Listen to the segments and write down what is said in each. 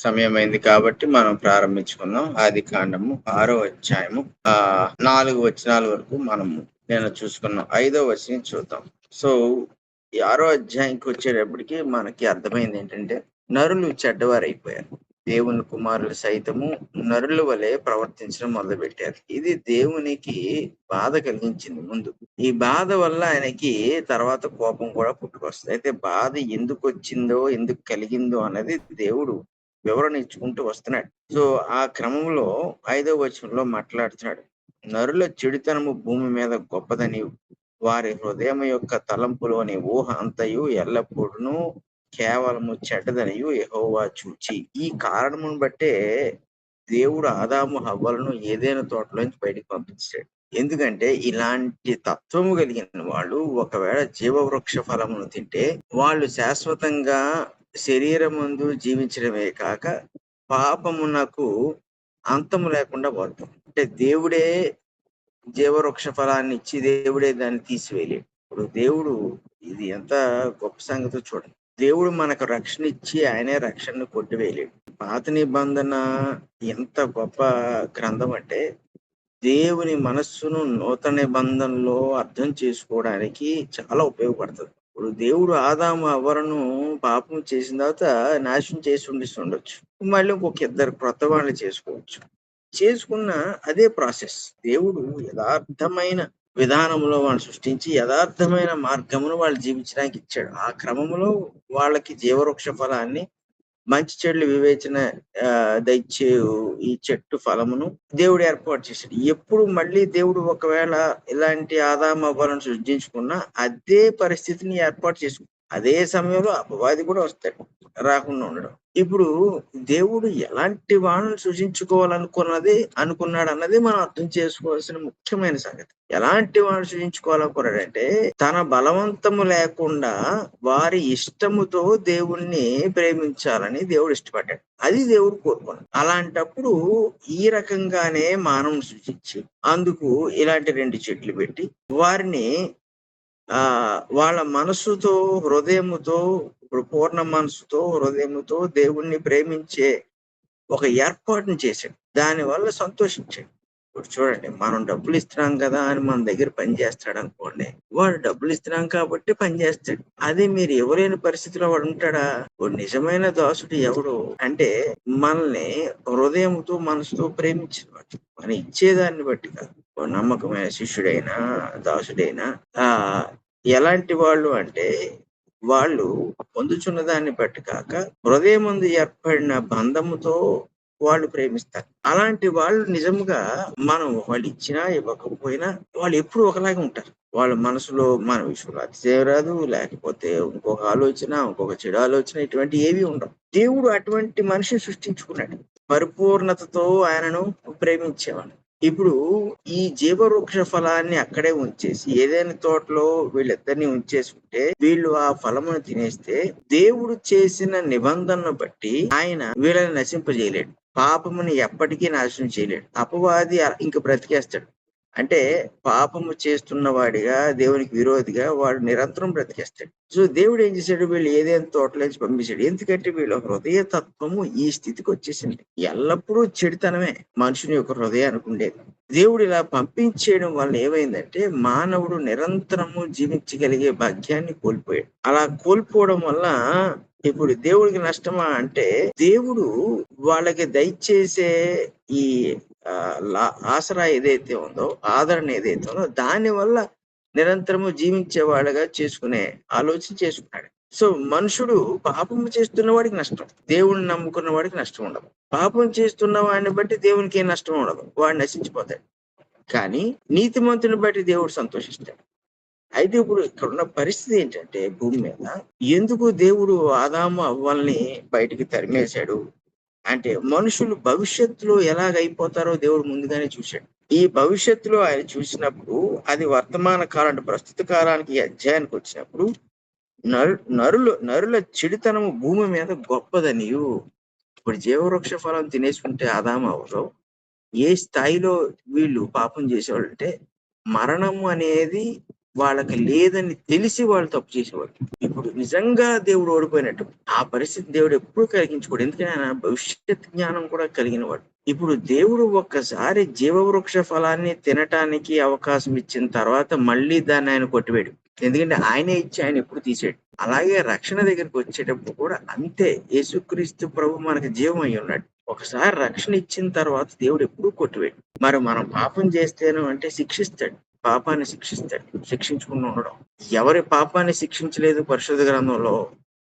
సమయమైంది కాబట్టి మనం ప్రారంభించుకుందాం. ఆదికాండము 6వ అధ్యాయము 4 వచనాల వరకు మనము నేను చూసుకున్నాం. 5వ వచనం చూద్దాం. సో ఈ 6వ అధ్యాయంకి వచ్చేటప్పటికి మనకి అర్థమైంది ఏంటంటే, నరులు చెడ్డవారైపోయారు. దేవుని కుమారులు సైతము నరుల వలె ప్రవర్తించడం మొదలుపెట్టారు. ఇది దేవునికి బాధ కలిగించింది ముందు. ఈ బాధ వల్ల ఆయనకి తర్వాత కోపం కూడా పుట్టుకొస్తుంది. అయితే బాధ ఎందుకు వచ్చిందో, ఎందుకు కలిగిందో అన్నది దేవుడు వివరణ ఇచ్చుకుంటూ వస్తున్నాడు. సో ఆ క్రమంలో 5వ వచనంలో మాట్లాడుతున్నాడు. నరుల చెడుతనము భూమి మీద గొప్పదని, వారి హృదయం యొక్క తలంపులోని ఊహ అంతయు ఎల్లప్పుడూ కేవలము చెడ్డదనియు యెహోవా చూచి. ఈ కారణమును బట్టే దేవుడు ఆదాము హవ్వలను ఏదైనా తోటలోంచి బయటికి పంపించాడు. ఎందుకంటే ఇలాంటి తత్వము కలిగిన వాళ్ళు ఒకవేళ జీవవృక్ష ఫలమును తింటే వాళ్ళు శాశ్వతంగా శరీరమందు జీవించడమే కాక పాపమునకు అంతము లేకుండా పోతాం. అంటే దేవుడే జీవవృక్ష ఫలాన్ని ఇచ్చి దేవుడే దాన్ని తీసివేయలేడు. ఇప్పుడు దేవుడు ఇది ఎంత గొప్ప సంగతో చూడండి. దేవుడు మనకు రక్షణ ఇచ్చి ఆయనే రక్షణను కొట్టివేయలేడు. పాత నిబంధన ఎంత గొప్ప గ్రంథం అంటే దేవుని మనస్సును నూతన నిబంధనలో అర్థం చేసుకోవడానికి చాలా ఉపయోగపడుతుంది. ఇప్పుడు దేవుడు ఆదాము హవ్వలను పాపం చేసిన తర్వాత నాశనం చేసి ఉండొచ్చు. మళ్ళీ ఇంకొక ఇద్దరు క్రొత్త వాళ్ళు చేసుకోవచ్చు. చేసుకున్న అదే ప్రాసెస్. దేవుడు యథార్థమైన విధానంలో వాళ్ళని సృష్టించి యథార్థమైన మార్గమును వాళ్ళు జీవించడానికి ఇచ్చాడు. ఆ క్రమంలో వాళ్ళకి జీవవృక్ష ఫలాన్ని, మంచి చెడుల వివేచన దయచే ఈ చెట్టు ఫలమును దేవుడు ఏర్పాటు చేశాడు. ఎప్పుడు మళ్ళీ దేవుడు ఒకవేళ ఇలాంటి ఆదాము హవ్వలను సృష్టించుకున్నా అదే పరిస్థితిని ఏర్పాటు చేసుకున్నాడు. అదే సమయంలో అపవాది కూడా వస్తాడు, రాకుండా ఉండడం. ఇప్పుడు దేవుడు ఎలాంటి వాళ్ళని అనుకున్నాడు అన్నది మనం అర్థం చేసుకోవాల్సిన ముఖ్యమైన సంగతి. ఎలాంటి వాళ్ళు సృజించుకోవాలనుకున్నాడంటే తన బలవంతము లేకుండా వారి ఇష్టముతో దేవుణ్ణి ప్రేమించాలని దేవుడు ఇష్టపడ్డాడు. అది దేవుడు కోరుకున్నాడు. అలాంటప్పుడు ఈ రకంగానే మానవుని సృజించి అందుకు ఇలాంటి 2 చెట్లు పెట్టి వారిని వాళ్ళ మనస్సుతో, హృదయముతో, ఇప్పుడు పూర్ణ మనస్సుతో, హృదయముతో దేవుణ్ణి ప్రేమించే ఒక ఏర్పాటుని చేశాడు. దానివల్ల సంతోషించాడు. ఇప్పుడు చూడండి, మనం డబ్బులు ఇస్తున్నాం కదా అని మన దగ్గర పని చేస్తాడు అనుకోండి, వాడు డబ్బులు ఇస్తున్నాం కాబట్టి పని చేస్తాడు. అదే మీరు ఇవ్వలేని పరిస్థితిలో వాడు ఉంటాడా? వాడు నిజమైన దాసుడు ఎవడు అంటే మనల్ని హృదయంతో, మనసుతో ప్రేమించినవాడు. మనం ఇచ్చేదాన్ని బట్టి కాదు. నమ్మకమైన శిష్యుడైనా, దాసుడైనా ఎలాంటి వాళ్ళు అంటే వాళ్ళు పొందుచున్న దాన్ని బట్టి కాక హృదయమందు ఏర్పడిన బంధముతో వాళ్ళు ప్రేమిస్తారు. అలాంటి వాళ్ళు నిజంగా మనం వాళ్ళు ఇచ్చినా ఇవ్వకపోయినా వాళ్ళు ఎప్పుడు ఒకలాగే ఉంటారు. వాళ్ళ మనసులో మన విషయంలో అతిశయం రాదు, లేకపోతే ఇంకొక ఆలోచన, ఇంకొక చెడు ఆలోచన, ఇటువంటి ఏవి ఉండవు. దేవుడు అటువంటి మనిషిని సృష్టించుకున్నాడు. పరిపూర్ణతతో ఆయనను ప్రేమించేవాడు. ఇప్పుడు ఈ జీవవృక్ష ఫలాన్ని అక్కడే ఉంచేసి ఏదైనా తోటలో వీళ్ళిద్దరిని ఉంచేసి ఉంటే వీళ్ళు ఆ ఫలమును తినేస్తే దేవుడు చేసిన నిబంధనను బట్టి ఆయన వీళ్ళని నశింపజేయలేడు. పాపముని ఎప్పటికీ నాశనం చేయలేడు. అపవాది ఇంక బ్రతికేస్తాడు. అంటే పాపము చేస్తున్న వాడిగా, దేవునికి విరోధిగా వాడు నిరంతరం బ్రతికేస్తాడు. సో దేవుడు ఏం చేశాడు? వీళ్ళు ఏదైనా తోటలోంచి పంపించాడు. ఎందుకంటే వీళ్ళ హృదయ తత్వము ఈ స్థితికి వచ్చేసింది. ఎల్లప్పుడూ చెడుతనమే మనుషుని యొక్క హృదయానికి ఉండేది. దేవుడు ఇలా పంపించేయడం వల్ల ఏమైందంటే మానవుడు నిరంతరము జీవించగలిగే భాగ్యాన్ని కోల్పోయాడు. అలా కోల్పోవడం వల్ల ఇప్పుడు దేవుడికి నష్టమా అంటే దేవుడు వాళ్ళకి దయచేసే ఈ ఆసరా ఏదైతే ఉందో, ఆదరణ ఏదైతే ఉందో దాని వల్ల నిరంతరము జీవించే వాళ్ళగా చేసుకునే ఆలోచన చేసుకున్నాడు. సో మనుషుడు పాపము చేస్తున్న వాడికి నష్టం, దేవుడిని నమ్ముకున్న వాడికి నష్టం ఉండదు. పాపం చేస్తున్న వాడిని బట్టి దేవునికి ఏం నష్టం ఉండదు, వాడు నశించిపోతాడు. కానీ నీతిమంతుని బట్టి దేవుడు సంతోషిస్తాడు. అయితే ఇప్పుడు ఇక్కడ ఉన్న పరిస్థితి ఏంటంటే భూమి మీద ఎందుకు దేవుడు ఆదాము అవ్వల్ని బయటికి తరిమేశాడు అంటే మనుషులు భవిష్యత్తులో ఎలాగైపోతారో దేవుడు ముందుగానే చూశాడు. ఈ భవిష్యత్తులో ఆయన చూసినప్పుడు అది వర్తమాన కాలం, ప్రస్తుత కాలానికి అధ్యాయానికి వచ్చినప్పుడు నరుల చెడుతనము భూమి మీద గొప్పదనియు. ఇప్పుడు జీవవృక్ష ఫలం తినేసుకుంటే ఆదాము అవ్వరు ఏ స్థాయిలో వీళ్ళు పాపం చేసేవాళ్ళు అంటే మరణము అనేది వాళ్ళకి లేదని తెలిసి వాళ్ళు తప్పు చేసేవాళ్ళు. ఇప్పుడు నిజంగా దేవుడు ఓడిపోయినట్టు ఆ పరిస్థితి దేవుడు ఎప్పుడు కలిగించుకోడు. ఎందుకంటే ఆయన భవిష్యత్ జ్ఞానం కూడా కలిగిన వాడు. ఇప్పుడు దేవుడు ఒక్కసారి జీవవృక్ష ఫలాన్ని తినటానికి అవకాశం ఇచ్చిన తర్వాత మళ్ళీ దాన్ని ఆయన కొట్టివేయడు. ఎందుకంటే ఆయనే ఇచ్చి ఆయన ఎప్పుడు తీసాడు. అలాగే రక్షణ దగ్గరికి వచ్చేటప్పుడు కూడా అంతే. యేసుక్రీస్తు ప్రభు మనకి జీవం అయి ఉన్నాడు. ఒకసారి రక్షణ ఇచ్చిన తర్వాత దేవుడు ఎప్పుడూ కొట్టివేయడు. మరి మనం పాపం చేస్తేను అంటే శిక్షిస్తాడు. పాపాన్ని శిక్షిస్తాడు. శిక్షించకుండా ఉండడం. ఎవరి పాపాన్ని శిక్షించలేదు పరిశుద్ధ గ్రంథంలో.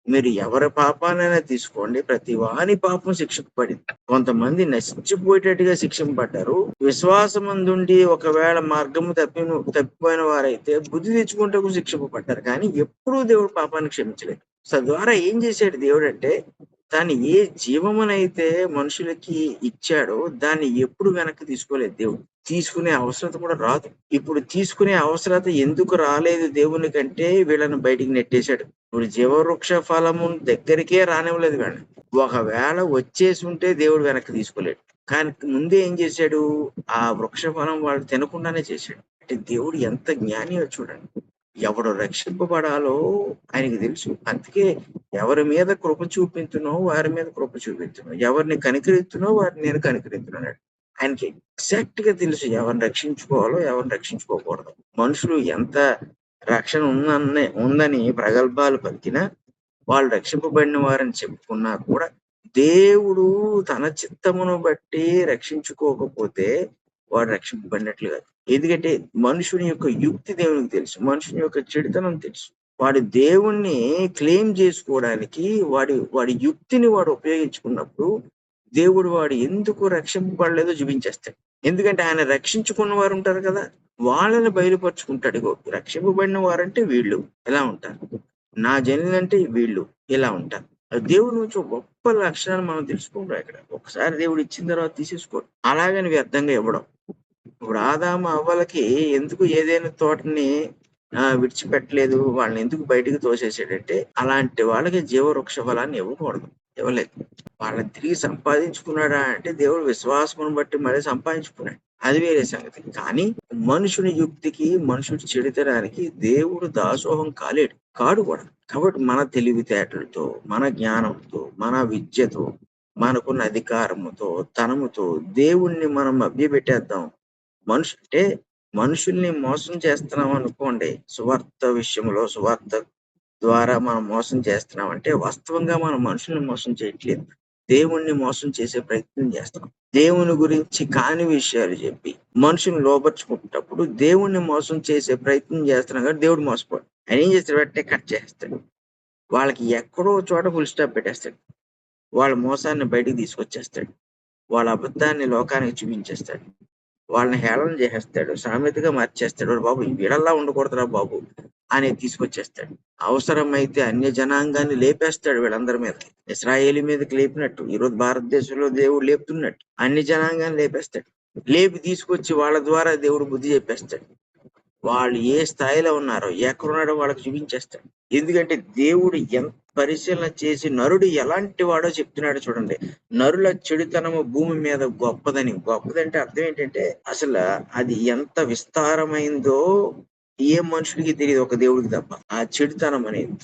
మీరు ఎవరి పాపానైనా తీసుకోండి, ప్రతి వాని పాపం శిక్షింపబడింది. కొంతమంది నశించిపోయేటట్టుగా శిక్షింపబడ్డారు. విశ్వాసమందుండి ఒకవేళ మార్గము తప్పిపోయిన వారైతే బుద్ధి తెచ్చుకుంటూ శిక్షింపబడ్డారు. కానీ ఎప్పుడూ దేవుడు పాపాన్ని క్షమించలేదు. తద్వారా ఏం చేశాడు దేవుడు అంటే, తాను ఏ జీవమునైతే మనుషులకి ఇచ్చాడో దాన్ని ఎప్పుడు వెనక్కి తీసుకోలేదు దేవుడు. తీసుకునే అవసరత కూడా రాదు. ఇప్పుడు తీసుకునే అవసరత ఎందుకు రాలేదు దేవునికంటే వీళ్ళని బయటికి నెట్టేశాడు. ఇప్పుడు జీవవృక్ష ఫలము దగ్గరికే రానివ్వలేదు వీళ్ళని. ఒకవేళ వచ్చేసి ఉంటే దేవుడు వెనక్కి తీసుకోలేడు. కానీ ముందే ఏం చేశాడు, ఆ వృక్ష ఫలం వాళ్ళు తినకుండానే చేశాడు. అంటే దేవుడు ఎంత జ్ఞానియో చూడండి. ఎవడు రక్షింపబడాలో ఆయనకి తెలుసు. అందుకే ఎవరి మీద కృప చూపించునో వారి మీద కృప చూపించును, ఎవరిని కనికరిస్తునో వారిని నేను కనికరిస్తున్నాడు. ఆయనకి ఎగ్జాక్ట్ గా తెలుసు ఎవరిని రక్షించుకోవాలో ఎవరిని రక్షించుకోకూడదు. మనుషులు ఎంత రక్షణ ఉందని ప్రగల్భాలు పలికినా, వాళ్ళు రక్షింపబడిన వారని చెప్పుకున్నా కూడా దేవుడు తన చిత్తమును బట్టి రక్షించుకోకపోతే వాడు రక్షింపబడినట్లు కాదు. ఎందుకంటే మనుషుని యొక్క యుక్తి దేవునికి తెలుసు, మనుషుని యొక్క చెడుతనం తెలుసు. వాడు దేవుణ్ణి క్లెయిమ్ చేసుకోవడానికి వాడి యుక్తిని వాడు ఉపయోగించుకున్నప్పుడు దేవుడు వాడు ఎందుకు రక్షింపబడలేదో చూపించేస్తాడు. ఎందుకంటే ఆయన రక్షించుకున్న వారు ఉంటారు కదా, వాళ్ళని బయలుపరుచుకుంటాడు. ఇగో రక్షింపబడిన వారంటే వీళ్ళు ఎలా ఉంటారు, నా జనులంటే వీళ్ళు ఇలా ఉంటారు. దేవుడి నుంచి ఒక గొప్ప లక్షణాలు మనం తెలుసుకుంటాం. ఇక్కడ ఒకసారి దేవుడు ఇచ్చిన తర్వాత తీసేసుకోడు. అలాగని వ్యర్థంగా ఇవ్వడం. ఇప్పుడు ఆదాము అవ్వలకి ఎందుకు ఏదైనా తోటని విడిచిపెట్టలేదు, వాళ్ళని ఎందుకు బయటికి తోసేసాడంటే, అలాంటి వాళ్ళకి జీవవృక్ష ఫలాన్ని ఇవ్వకూడదు, ఇవ్వలేదు. వాళ్ళని తిరిగి సంపాదించుకున్నాడా అంటే దేవుడు విశ్వాసమును బట్టి మళ్ళీ సంపాదించుకున్నాడు, అది వేరే సంగతి. కానీ మనుషుని యుక్తికి మనుషుడి చెడుతనానికి దేవుడు దాసోహం కాడు కూడా. కాబట్టి మన తెలివితేటలతో, మన జ్ఞానంతో, మన విద్యతో, మనకున్న అధికారముతో, ధనముతో దేవుణ్ణి మనం మభ్యపెట్టేద్దాం. మనుషుల్ని మోసం చేస్తున్నాం అనుకోండి. సువార్త విషయంలో, సువార్త ద్వారా మనం మోసం చేస్తున్నాం అంటే వాస్తవంగా మనం మనుషుల్ని మోసం చేయట్లేదు, దేవుణ్ణి మోసం చేసే ప్రయత్నం చేస్తున్నాం. దేవుని గురించి కాని విషయాలు చెప్పి మనుషుని లోపరుచుకుంటున్నప్పుడు దేవుణ్ణి మోసం చేసే ప్రయత్నం చేస్తున్నాం కాబట్టి దేవుడు మోసపోడు. ఆయన ఏం చేస్తాడు అంటే కట్ చేస్తాడు. వాళ్ళకి ఎక్కడో చోట ఫుల్ స్టాప్ పెట్టేస్తాడు. వాళ్ళ మోసాన్ని బయటికి తీసుకొచ్చేస్తాడు. వాళ్ళ అబద్ధాన్ని లోకానికి చూపించేస్తాడు. వాళ్ళని హేళన చేసేస్తాడు, సామెతగా మార్చేస్తాడు. బాబు వీడల్లా ఉండకూడదురా బాబు అని తీసుకొచ్చేస్తాడు. అవసరమైతే అన్య జనాంగాన్ని లేపేస్తాడు వీళ్ళందరి మీద. ఇశ్రాయేలు మీదకి లేపినట్టు ఈరోజు భారతదేశంలో దేవుడు లేపుతున్నట్టు అన్ని జనాంగాన్ని లేపేస్తాడు. లేపి తీసుకొచ్చి వాళ్ళ ద్వారా దేవుడు బుద్ధి చెప్పేస్తాడు. వాళ్ళు ఏ స్థాయిలో ఉన్నారో, ఎక్కడున్నాడో వాళ్ళకి చూపించేస్తాడు. ఎందుకంటే దేవుడు ఎంత పరిశీలన చేసి నరుడు ఎలాంటి వాడో చెప్తున్నాడో చూడండి. నరుల చెడుతనము భూమి మీద గొప్పదంటే అర్థం ఏంటంటే, అసలు అది ఎంత విస్తారమైందో ఏ మనుషుడికి తెలియదు, ఒక దేవుడికి తప్ప. ఆ చెడుతనం అనేది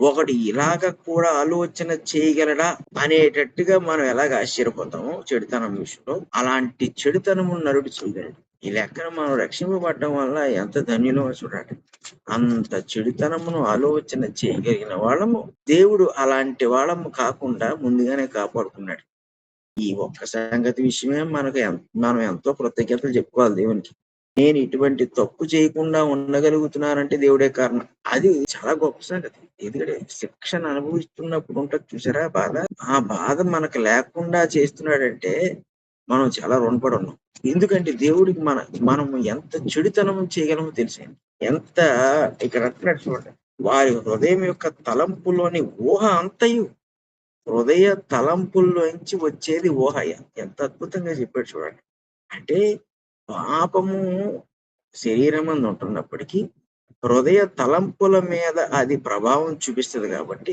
ఒకటి ఇలాగ కూడా ఆలోచన చేయగలడా అనేటట్టుగా మనం ఎలాగ ఆశ్చర్యపోతామో చెడుతనం విషయంలో, అలాంటి చెడుతనము నరుడు చేయగలడు. ఈ లెక్కన మనం రక్షింపబడటం వల్ల ఎంత ధన్యులో చూడండి. అంత చెడుతనమును ఆలోచన చేయగలిగిన వాళ్ళము దేవుడు అలాంటి వాళ్ళము కాకుండా ముందుగానే కాపాడుకున్నాడు. ఈ ఒక్క సంగతి విషయమే మనం ఎంతో కృతజ్ఞతలు చెప్పుకోవాలి దేవునికి. నేను ఇటువంటి తప్పు చేయకుండా ఉండగలుగుతున్నానంటే దేవుడే కారణం. అది చాలా గొప్ప సంగతి. ఎందుకంటే శిక్షణ అనుభవిస్తున్నప్పుడు ఉంటుంది చూసారా బాధ, ఆ బాధ మనకు లేకుండా చేస్తున్నాడంటే మనం చాలా రుణపడి ఉన్నాం. ఎందుకంటే దేవుడికి మనం ఎంత చెడుతనం చేయగలమో తెలిసింది. ఎంత ఇక్కడ అంటున్నాడు చూడండి, వారి హృదయం యొక్క తలంపులోని ఊహ అంతయు, హృదయ తలంపుల్లోంచి వచ్చేది ఊహ. ఎంత అద్భుతంగా చెప్పాడు చూడండి. అంటే పాపము శరీరం మందు ఉంటున్నప్పటికీ హృదయ తలంపుల మీద అది ప్రభావం చూపిస్తుంది. కాబట్టి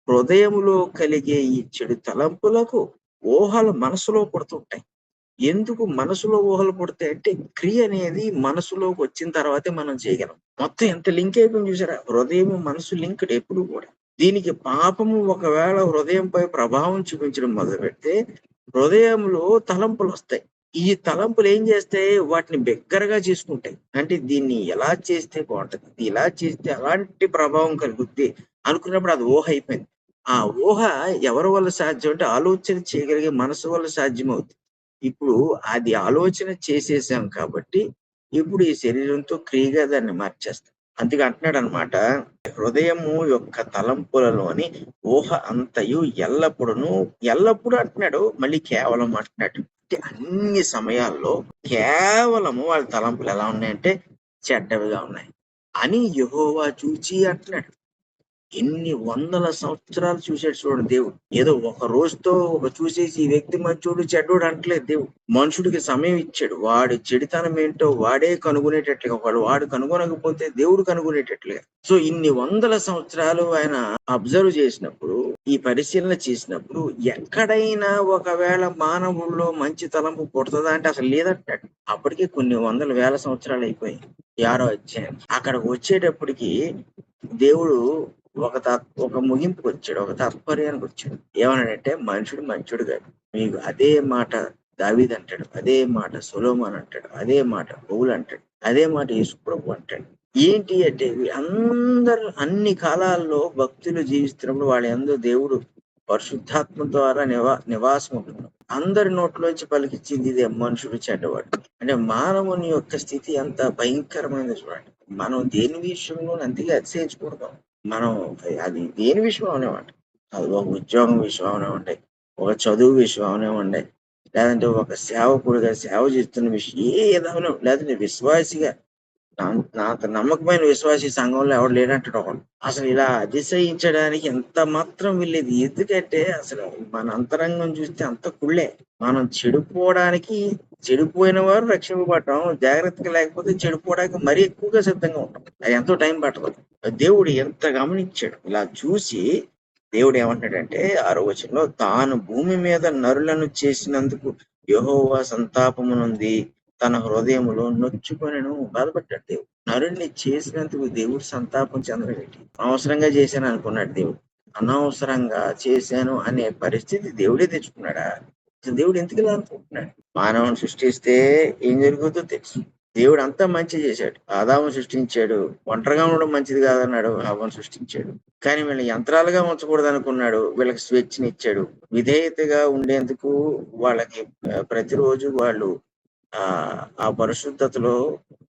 హృదయములో కలిగే ఈ చెడు తలంపులకు ఊహలు మనసులో పుడుతుంటాయి. ఎందుకు మనసులో ఊహలు పుడతాయి అంటే, క్రియ అనేది మనసులోకి వచ్చిన తర్వాతే మనం చేయగలం. మొత్తం ఎంత లింక్ అయిపోయింది చూసారా? హృదయం, మనసు లింక్డ్ ఎప్పుడు కూడా. దీనికి పాపము ఒకవేళ హృదయంపై ప్రభావం చూపించడం మొదలుపెడితే, హృదయంలో తలంపులొస్తాయి. ఈ తలంపులు ఏం చేస్తాయి? వాటిని బిగ్గరగా చేసుకుంటాయి. అంటే దీన్ని ఎలా చేస్తే బావుంటది? ఇలా చేస్తే అలాంటి ప్రభావం కలుగుద్ది అనుకున్నప్పుడు అది ఊహ అయిపోయింది. ఆ ఊహ ఎవరి వల్ల సాధ్యం అంటే, ఆలోచన చేయగలిగే మనసు వల్ల సాధ్యమవుతుంది. ఇప్పుడు అది ఆలోచన చేసేసాం కాబట్టి, ఇప్పుడు ఈ శరీరంతో క్రియగా దాన్ని మార్చేస్తాం. అందుకే అంటున్నాడనమాట, హృదయము యొక్క తలంపులలోని ఊహ అంతయు ఎల్లప్పుడును, ఎల్లప్పుడూ అంటున్నాడు, మళ్ళీ కేవలం అంటున్నాడు. అంటే అన్ని సమయాల్లో కేవలము వాళ్ళ తలంపులు ఎలా ఉన్నాయంటే చెడ్డవిగా ఉన్నాయి అని యెహోవా చూచి అంటున్నాడు. ఎన్ని వందల సంవత్సరాలు చూసాడు చూడండి దేవుడు. ఏదో ఒక రోజుతో చూసేసి ఈ వ్యక్తి మంచోడు, చెడ్డోడు అంటలేదు దేవుడు. మనుషుడికి సమయం ఇచ్చాడు. వాడి చెడుతనం ఏంటో వాడే కనుగొనేటట్లుగా, వాడు కనుగొనకపోతే దేవుడు కనుగొనేటట్లుగా. సో ఇన్ని వందల సంవత్సరాలు ఆయన అబ్జర్వ్ చేసినప్పుడు, ఈ పరిశీలన చేసినప్పుడు ఎక్కడైనా ఒకవేళ మానవుల్లో మంచి తలంపు పుడతదా అంటే అసలు లేదంటాడు. అప్పటికే కొన్ని వందల వేల సంవత్సరాలు అయిపోయాయి. 6వ అధ్యాయం అక్కడికి వచ్చేటప్పటికి దేవుడు ఒక ముగింపుకొచ్చాడు. ఒక తాత్పర్యానికి వచ్చాడు. ఏమన్నాడంటే, మనుషుడు మంచోడు కాదు. మీకు అదే మాట దావీదు అంటాడు. అదే మాట సొలొమోను అంటాడు. అదే మాట పౌలు అంటాడు. అదే మాట యేసుప్రభు అంటాడు. ఏంటి అంటే అందరూ అన్ని కాలాల్లో భక్తులు జీవిస్తున్నప్పుడు వాళ్ళ యందు దేవుడు పరిశుద్ధాత్మ ద్వారా నివాసం ఉంటున్నాడు. అందరి నోట్లోంచి పలికిచ్చింది ఇదే, మనుషుడు చెడ్డవాడు. అంటే మానవుని యొక్క స్థితి ఎంత భయంకరమైనది చూడండి. మనం దేని విషయంలో అందుకే అతిశయించకూడదు. మనం అది దేని విషయం అవనివ్వండి. అది ఒక ఉద్యోగం విషయం అవనివ్వండి, ఒక చదువు విషయం అవనివ్వండి, లేదంటే ఒక సేవకుడిగా సేవ చేస్తున్న విషయం ఏదవనివ్వండి, లేదంటే విశ్వాసిగా నాకు నమ్మకమైన విశ్వాసి సంఘంలో ఎవడు లేడంటాడు ఒకడు. అసలు ఇలా అతిశయించడానికి ఎంత మాత్రం వీల్లేదు. ఎందుకంటే అసలు మన అంతరంగం చూస్తే అంత కుళ్ళే. మనం చెడిపోయిన వారు రక్షింపబడటం, జాగ్రత్తగా లేకపోతే చెడిపోవడానికి మరీ ఎక్కువగా సిద్ధంగా ఉంటాం. అది ఎంతో టైం పట్టదు. దేవుడు ఎంత గమనించాడు. ఇలా చూసి దేవుడు ఏమంటాడంటే 6వ వచనంలో, తాను భూమి మీద నరులను చేసినందుకు యెహోవా సంతాపము నొంది తన హృదయములో నొచ్చుకొనెను. బాధపడ్డాడు దేవుడు. నరుణ్ణి చేసినందుకు దేవుడు సంతాపం చెందడమేంటి? అనవసరంగా చేశాను అనుకున్నాడు దేవుడు. అనవసరంగా చేశాను అనే పరిస్థితి దేవుడే తెచ్చుకున్నాడా? అసలు దేవుడు ఎందుకు ఇలా అనుకుంటున్నాడు? మానవుని సృష్టిస్తే ఏం జరుగుతుందో తెలుసు. దేవుడు అంతా మంచి చేశాడు. ఆదామును సృష్టించాడు. ఒంటరిగా ఉండడం మంచిది కాదన్నాడు. హవ్వను సృష్టించాడు. కానీ వీళ్ళని యంత్రాలుగా ఉంచకూడదు అనుకున్నాడు. వీళ్ళకి స్వేచ్ఛనిచ్చాడు. విధేయతగా ఉండేందుకు వాళ్ళకి ప్రతిరోజు వాళ్ళు ఆ పరిశుద్ధతలో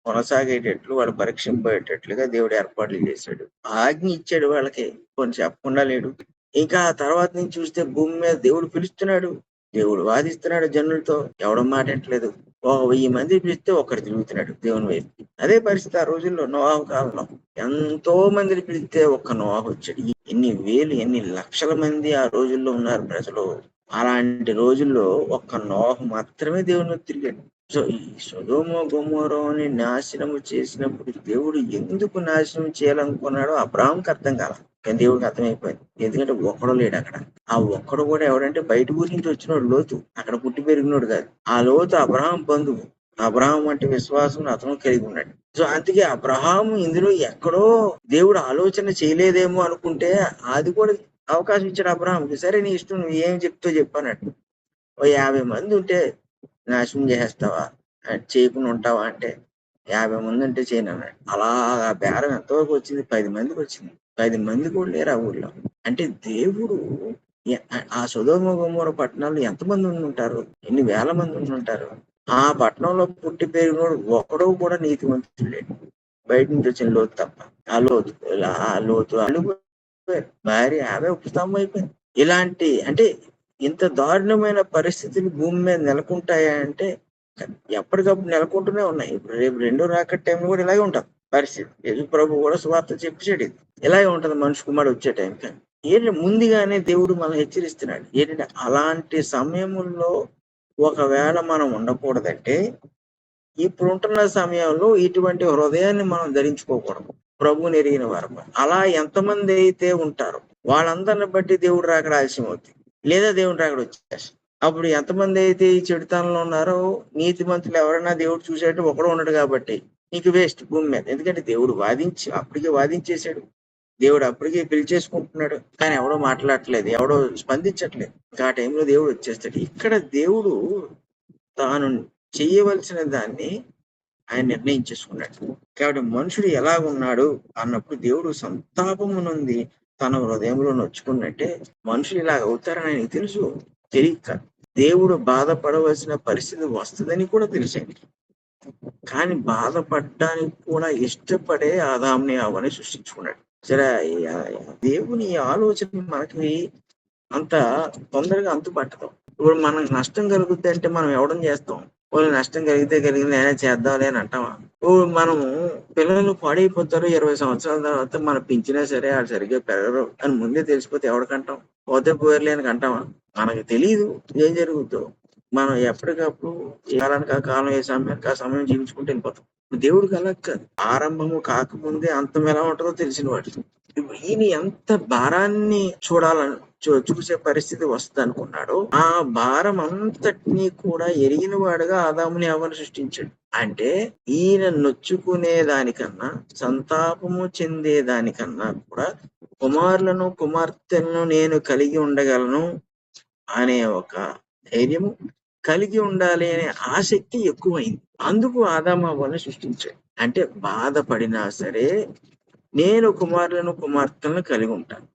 కొనసాగేటట్లు, వాళ్ళు పరీక్షింపేటట్లుగా దేవుడు ఏర్పాట్లు చేశాడు. ఆజ్ఞ ఇచ్చాడు వాళ్ళకి. కొన్ని చెప్పకుండా లేడు. ఇంకా ఆ తర్వాత నుంచి చూస్తే భూమి మీద దేవుడు పిలుస్తున్నాడు. దేవుడు వాదిస్తున్నాడు జనులతో. ఎవడం మాట వింటలేదు. ఒక 1000 మంది పిలిస్తే ఒక్కడు తిరుగుతున్నాడు దేవుని వైపు. అదే పరిస్థితి ఆ రోజుల్లో నోవాహు కాలంలో. ఎంతో మందిని పిలిస్తే ఒక్క నోవాహు వచ్చాడు. ఎన్ని వేలు, ఎన్ని లక్షల మంది ఆ రోజుల్లో ఉన్నారు ప్రజలు. అలాంటి రోజుల్లో ఒక్క నోవాహు మాత్రమే దేవుని వైపు తిరిగాడు. సో ఈ సొదొమ గొమొరని నాశనము చేసినప్పుడు దేవుడు ఎందుకు నాశనం చేయాలనుకున్నాడో అబ్రాహాముకి అర్థం కాల. కానీ దేవుడికి అర్థమైపోయింది. ఎందుకంటే ఒక్కడు లేడు అక్కడ. ఆ ఒక్కడు కూడా ఎవడంటే బయట ఊరి నుంచి వచ్చినోడు లోతు. అక్కడ పుట్టి పెరిగినోడు కాదు. ఆ లోతు అబ్రాహాం బంధువు. అబ్రాహాం అంటే విశ్వాసం అతను కలిగి ఉన్నాడు. సో అందుకే అబ్రహాము ఇందులో ఎక్కడో దేవుడు ఆలోచన చేయలేదేమో అనుకుంటే అది కూడా అవకాశం ఇచ్చాడు అబ్రహాంకి. సరే నీ ఇష్టం, నువ్వు ఏం చెప్తావు చెప్పన్నట్టు. ఓ 50 మంది ఉంటే నాశనం చేసేస్తావా? చేయకుండా ఉంటావా అంటే 50 మంది ఉంటే చేయను అన్నాడు. అలా ఆ బేరం ఎంతవరకు వచ్చింది? 10 మందికి వచ్చింది. 10 మంది కూడా లేరు ఆ ఊర్లో. అంటే దేవుడు ఆ సొదొమ గొమొర పట్టణాల్లో ఎంతమంది ఉండుంటారు? ఎన్ని వేల మంది ఉండుంటారు? ఆ పట్టణంలో పుట్టి పెరిగినోడు ఒకడు కూడా నీతిమంతుడు లేడు. బయట నుంచి వచ్చిన లోతు తప్ప. ఆ లోతు భార్య ఆమె ఉపస్తంభం అయిపోయింది. ఇలాంటి అంటే ఇంత దారుణమైన పరిస్థితులు భూమి మీద నెలకొంటాయా అంటే ఎప్పటికప్పుడు నెలకొంటూనే ఉన్నాయి. ఇప్పుడు రేపు రెండో రాకడ టైంలో కూడా ఇలాగే ఉంటాం పరిస్థితి. యేసు ప్రభు కూడా సువార్త చెప్పేసాడు ఇది. ఇలాగే ఉంటది మనిషి కుమారుడు వచ్చే టైంకి. ఏంటి ముందుగానే దేవుడు మనం హెచ్చరిస్తున్నాడు. ఏంటంటే అలాంటి సమయముల్లో ఒకవేళ మనం ఉండకూడదంటే ఇప్పుడుంటున్న సమయంలో ఇటువంటి హృదయాన్ని మనం ధరించుకోకూడదు. ప్రభువుని ఎరిగిన వారు. అలా ఎంతమంది అయితే ఉంటారో వాళ్ళందరిని బట్టి దేవుడు రాకడ ఆలస్యం అవుతుంది. లేదా దేవుని రాకడ వచ్చేస్తుంది. అప్పుడు ఎంతమంది అయితే ఈ చెడుతనంలో ఉన్నారో, నీతిమంతులు ఎవరైనా దేవుడు చూసేట్టు ఒకడు ఉండడు కాబట్టి నీకు వేస్ట్ భూమి మీద. ఎందుకంటే దేవుడు అప్పటికే వాదించేసాడు. దేవుడు అప్పటికే పిలిచేసుకుంటున్నాడు. కానీ ఎవడో మాట్లాడట్లేదు, ఎవడో స్పందించట్లేదు. ఇంకా ఆ టైంలో దేవుడు వచ్చేస్తాడు. ఇక్కడ దేవుడు తాను చెయ్యవలసిన దాన్ని ఆయన నిర్ణయించేసుకున్నాడు. కాబట్టి మనుషుడు ఎలాగున్నాడు అన్నప్పుడు దేవుడు సంతాపము నుండి తన హృదయంలో నొచ్చుకున్నట్టే మనుషులు ఇలాగ అవుతారని ఆయనకి తెలుసు. తెలియక కాదు. దేవుడు బాధపడవలసిన పరిస్థితి వస్తుందని కూడా తెలిసింది. కానీ బాధపడడానికి కూడా ఇష్టపడే ఆదాంని అవని సృష్టించుకున్నాడు. సరే, దేవుని ఆలోచన మనకి అంత తొందరగా అంతుపట్టదు. ఇప్పుడు మనకు నష్టం కలుగుద్ది అంటే మనం ఎవడం చేస్తాం? వాళ్ళు నష్టం కలిగింది నేనే చేద్దాంలే అని అంటామా? మనము పిల్లలు పాడైపోతారు 20 సంవత్సరాల తర్వాత మనం పెంచినా సరే వాళ్ళు సరిగ్గా పెరగరు అని ముందే తెలిసిపోతే ఎవడికంటాం? పోతే పోయర్లే అని అంటామా? మనకు తెలియదు ఏం జరుగుతుందో. మనం ఎప్పటికప్పుడు ఏ కాలానికి ఆ కాలం, ఏ సమయానికి ఆ సమయం జీవించుకుంటూ వెళ్ళిపోతాం. దేవుడికి అలా కాదు. ఆరంభము కాకముందే అంతం ఎలా ఉంటుందో తెలిసిన వాడు. ఇప్పుడు ఈయన ఎంత భారాన్ని చూసే పరిస్థితి వస్తుంది అనుకున్నాడు. ఆ భారం అంతటినీ కూడా ఎరిగిన వాడుగా ఆదాముని ఎవరు సృష్టించాడు. అంటే ఈయన నొచ్చుకునే దానికన్నా, సంతాపము చెందేదానికన్నా కూడా కుమారులను కుమార్తెలను నేను కలిగి ఉండగలను అనే ఒక ధైర్యము, కలిగి ఉండాలి అనే ఆసక్తి ఎక్కువైంది. అందుకు ఆదాము అవ్వని సృష్టించాడు. అంటే బాధపడినా సరే నేను కుమారులను కుమార్తెలను కలిగి ఉంటాను.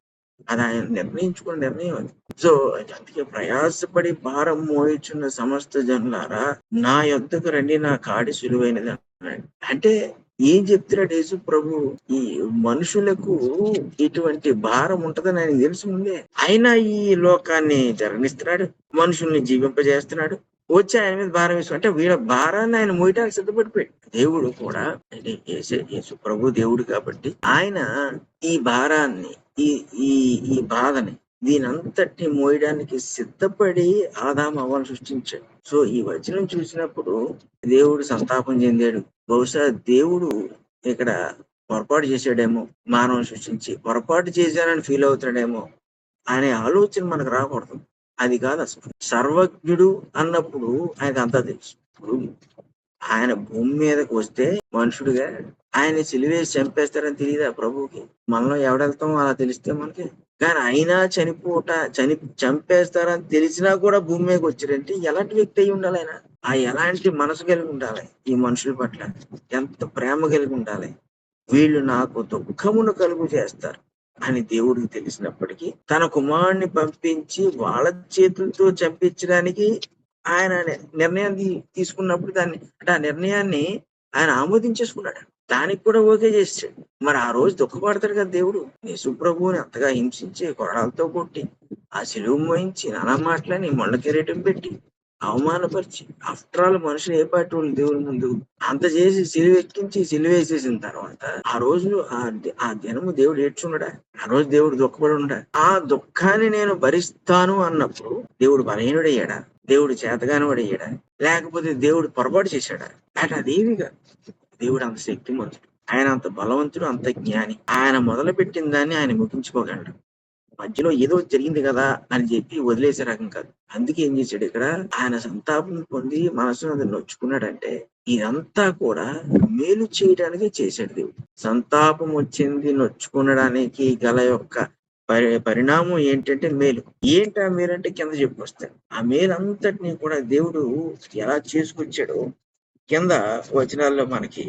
అది ఆయన నిర్ణయించుకున్న నిర్ణయం అది. సో అందుకే ప్రయాసపడి భారం మోయిచున్న సమస్త జనులారా నా యొద్దకు రండి, నా కాడి సులువైనది అన్నాడు. అంటే ఏం చెప్తున్నాడు యేసు ప్రభు? ఈ మనుషులకు ఇటువంటి భారం ఉంటదని ఆయన తెలుసు ముందే. ఆయన ఈ లోకాన్ని జరగనిస్తున్నాడు, మనుషుల్ని జీవింపజేస్తున్నాడు. వచ్చి ఆయన మీద భారం వేసు అంటే వీళ్ళ భారాన్ని ఆయన మోయటానికి సిద్ధపడిపోయాడు. దేవుడు కూడా అంటే యేసు ప్రభు దేవుడు కాబట్టి ఆయన ఈ భారాన్ని, ఈ ఈ ఈ బాధని, దీని అంతటిని మోయడానికి సిద్ధపడి ఆదాము అవ్వను సృష్టించాడు. సో ఈ వచనం చూసినప్పుడు దేవుడు సంతాపం చెందాడు. బహుశా దేవుడు ఇక్కడ పొరపాటు చేశాడేమో, మానవుని సృష్టించి పొరపాటు చేశానని ఫీల్ అవుతాడేమో అనే ఆలోచన మనకు రాకూడదు. అది కాదు అసలు. సర్వజ్ఞుడు అన్నప్పుడు ఆయనకు అంతా తెలుసు. ఇప్పుడు ఆయన భూమి మీదకి వస్తే మనుషుడుగా ఆయన సిలువేసి చంపేస్తారని తెలియదా ప్రభువుకి? మనలో ఎవడెళ్తామో అలా తెలిస్తే మనకి. కానీ అయినా చంపేస్తారని తెలిసినా కూడా భూమి మీదకి వచ్చారంటే ఎలాంటి వ్యక్తి అయి ఉండాలి ఆయన? ఆ ఎలాంటి మనసు కలిగి ఉండాలి? ఈ మనుషుల పట్ల ఎంత ప్రేమ కలిగి ఉండాలి? వీళ్ళు నాకు దుఃఖమును కలుగు చేస్తారు అని దేవుడికి తెలిసినప్పటికీ తన కుమారుడిని పంపించి వాళ్ళ చేతులతో చంపించడానికి ఆయన నిర్ణయం తీసుకున్నప్పుడు ఆ నిర్ణయాన్ని ఆయన ఆమోదించేసుకున్నాడు. దానికి కూడా ఓకే చేసాడు. మరి ఆ రోజు దుఃఖపడతాడు కదా దేవుడు. యేసుప్రభువుని అంతగా హింసించి కొరడాలతో కొట్టి ఆ సిలువ మోయించి నానా మాటలని మొండ కిరీటం పెట్టి అవమానపరిచి, ఆఫ్టర్ ఆల్ మనుషులు ఏ పార్టీ వాళ్ళు దేవుని ముందు అంత చేసి సిలువ ఎక్కించి సిలువ వేసేసిన తర్వాత ఆ రోజు ఆ దినము దేవుడు ఏడ్చున్నాడా? ఆ రోజు దేవుడు దుఃఖపడి ఉంటా? ఆ దుఃఖాన్ని నేను భరిస్తాను అన్నప్పుడు దేవుడు బలహీనుడయ్యాడా? దేవుడు చేతగానివాడయ్యాడా? లేకపోతే దేవుడు పొరపాటు చేశాడా? అటు అదేవిగా దేవుడు అంత శక్తిమంతుడు, ఆయన అంత బలవంతుడు, అంత జ్ఞాని. ఆయన మొదలుపెట్టిన దాన్ని ఆయన ముగించుకోగలడు. మధ్యలో ఏదో జరిగింది కదా అని చెప్పి వదిలేసే రకం కాదు. అందుకే ఏం చేశాడు ఇక్కడ? ఆయన సంతాపం పొంది మనసును అది నొచ్చుకున్నాడంటే ఇదంతా కూడా మేలు చేయడానికే చేశాడు దేవుడు. సంతాపం వచ్చింది నొచ్చుకునడానికి గల యొక్క పరిణామం ఏంటంటే మేలు. ఏంటా మేలంటే కింద చెప్పుకొస్తాడు. ఆ మేలంతటినీ కూడా దేవుడు ఎలా చేసుకొచ్చాడో కింద వచనాల్లో మనకి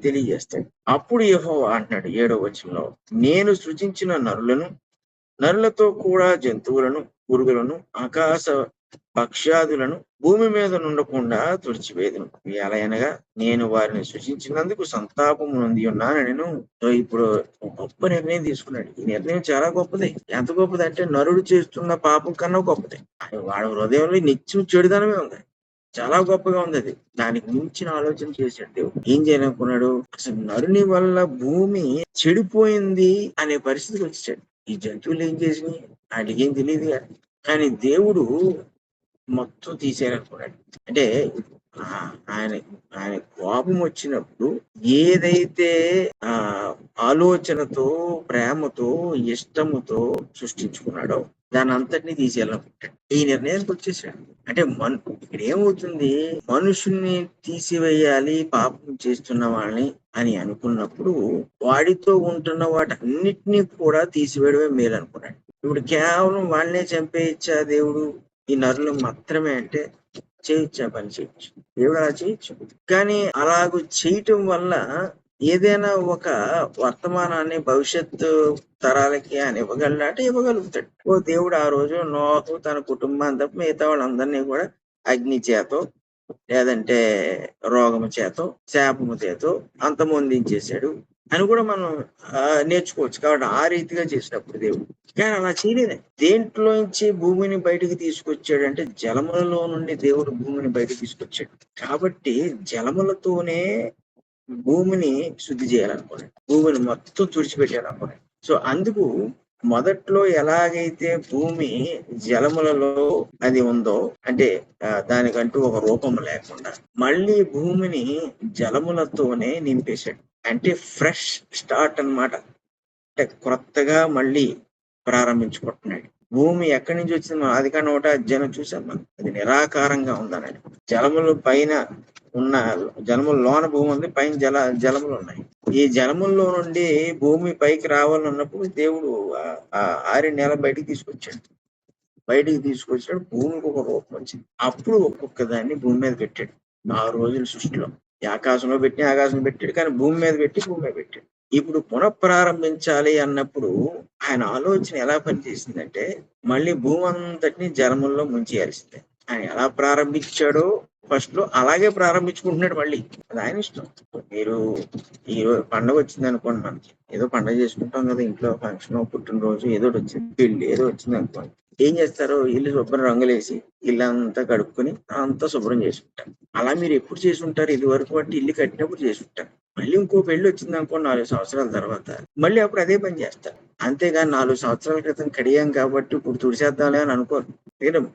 తెలియజేస్తాడు. అప్పుడు యెహోవా అంటున్నాడు 7వ వచనంలో, నేను సృజించిన నరులతో కూడా జంతువులను, పురుగులను, ఆకాశ పక్ష్యాదులను భూమి మీద నుండకుండా తుడిచివేదును. ఎలయనగా నేను వారిని సృష్టించినందుకు సంతాపము నొంది ఉన్నాను నేను. ఇప్పుడు గొప్ప నిర్ణయం తీసుకున్నాడు. ఈ నిర్ణయం చాలా గొప్పది. ఎంత గొప్పది అంటే నరుడు చేస్తున్న పాపం కన్నా గొప్పది. వాడి హృదయంలో నిత్యం చెడుదనమే ఉంది. చాలా గొప్పగా ఉంది అది. దానికి మించిన ఆలోచన చేశాడు దేవుడు. ఏం చేయాలనుకున్నాడు? అసలు నరుని వల్ల భూమి చెడిపోయింది అనే పరిస్థితికి వచ్చాడు. ఈ జంతువులు ఏం చేసినాయి వాటికి ఏం తెలియదు. కానీ దేవుడు మొత్తం తీసేయాలనుకున్నాడు. అంటే ఆయన ఆయన కోపం వచ్చినప్పుడు ఏదైతే ఆలోచనతో, ప్రేమతో, ఇష్టముతో సృష్టించుకున్నాడో దాని అంతటినీ తీసేయాలనుకుంటాడు. ఈ నిర్ణయానికి వచ్చేసాడు. అంటే ఇక్కడ ఏమవుతుంది, మనుషుల్ని తీసివేయాలి పాపం చేస్తున్న వాళ్ళని అని అనుకున్నప్పుడు వాడితో ఉంటున్న వాటన్నిటినీ కూడా తీసివేయడమే మేలు అనుకున్నాడు. ఇప్పుడు కేవలం వాళ్ళనే చంపేయచ్చా దేవుడు ఈ నరులు మాత్రమే అంటే చేయొచ్చు, ఆ పని చేయొచ్చు, దేవుడు అలా చేయొచ్చు. కానీ అలాగూ చేయటం వల్ల ఏదైనా ఒక వర్తమానాన్ని భవిష్యత్తు తరాలకి ఆయన ఇవ్వగలడా అంటే ఇవ్వగలుగుతాడు. ఓ దేవుడు ఆ రోజు నోహు తన కుటుంబాన్ని తప్ప మిగతా వాళ్ళందరినీ కూడా అగ్ని చేతో లేదంటే రోగము చేతో శాపము చేతో అంతమొందించేశాడు అని కూడా మనం నేర్చుకోవచ్చు. కాబట్టి ఆ రీతిగా చేసినప్పుడు దేవుడు కానీ అలా చేయలేదే. దేంట్లోంచి భూమిని బయటకు తీసుకొచ్చాడంటే జలములలో నుండి దేవుడు భూమిని బయటకు తీసుకొచ్చాడు. కాబట్టి జలములతోనే భూమిని శుద్ధి చేయాలనుకున్నాడు, భూమిని మొత్తం తుడిచిపెట్టాలనుకున్నాడు. సో అందుకు మొదట్లో ఎలాగైతే భూమి జలములలో అది ఉందో అంటే దానికంటూ ఒక రూపం లేకుండా మళ్ళీ భూమిని జలములతోనే నింపేశాడు. అంటే ఫ్రెష్ స్టార్ట్ అన్నమాట. అంటే క్రొత్తగా మళ్ళీ ప్రారంభించుకుంటున్నాడు. భూమి ఎక్కడి నుంచి వచ్చింది, మనం ఆదికాండం 1వ అధ్యాయం చూసాం. మనం అది నిరాకారంగా ఉందన్నాడు. జలములు పైన ఉన్న జలముల లోన భూమి ఉంది, పైన జలములు ఉన్నాయి. ఈ జలముల్లో నుండి భూమి పైకి రావాలన్నప్పుడు దేవుడు ఆ ఆరి నేల బయటికి తీసుకొచ్చాడు. భూమికి ఒక రూపం వచ్చింది. అప్పుడు ఒక్కొక్క దాన్ని భూమి మీద పెట్టాడు. 6 రోజుల సృష్టిలో ఈ ఆకాశంలో పెట్టి ఆకాశం పెట్టాడు, కానీ భూమి మీద పెట్టి భూమి మీద పెట్టాడు. ఇప్పుడు పునఃప్రారంభించాలి అన్నప్పుడు ఆయన ఆలోచన ఎలా పనిచేసిందంటే మళ్ళీ భూమి అంతటిని జలముల్లో ముంచేయాల్సిందే. ఆయన ఎలా ప్రారంభించాడో ఫస్ట్ లో అలాగే ప్రారంభించుకుంటున్నాడు. మళ్ళీ అది ఆయన ఇష్టం. మీరు ఈ రోజు పండుగ వచ్చింది అనుకోండి, మనకి ఏదో పండుగ చేసుకుంటాం కదా, ఇంట్లో ఫంక్షన్, పుట్టినరోజు ఏదో వచ్చింది, పెళ్లి ఏదో వచ్చింది అనుకోండి, ఏం చేస్తారు, ఇల్లు శుభ్రం రంగులేసి ఇల్లంతా కడుక్కొని అంతా శుభ్రం చేసుకుంటారు. అలా మీరు ఎప్పుడు చేసి ఉంటారు? ఇది వరకు బట్టి ఇల్లు కట్టినప్పుడు చేసి ఉంటారు. మళ్ళీ ఇంకో పెళ్లి వచ్చింది అనుకోండి 4 సంవత్సరాల తర్వాత, మళ్ళీ అప్పుడు అదే పని చేస్తారు. అంతేగాని 4 సంవత్సరాల క్రితం కడియాం కాబట్టి ఇప్పుడు తుడిచేద్దాంలే అని అనుకోరు.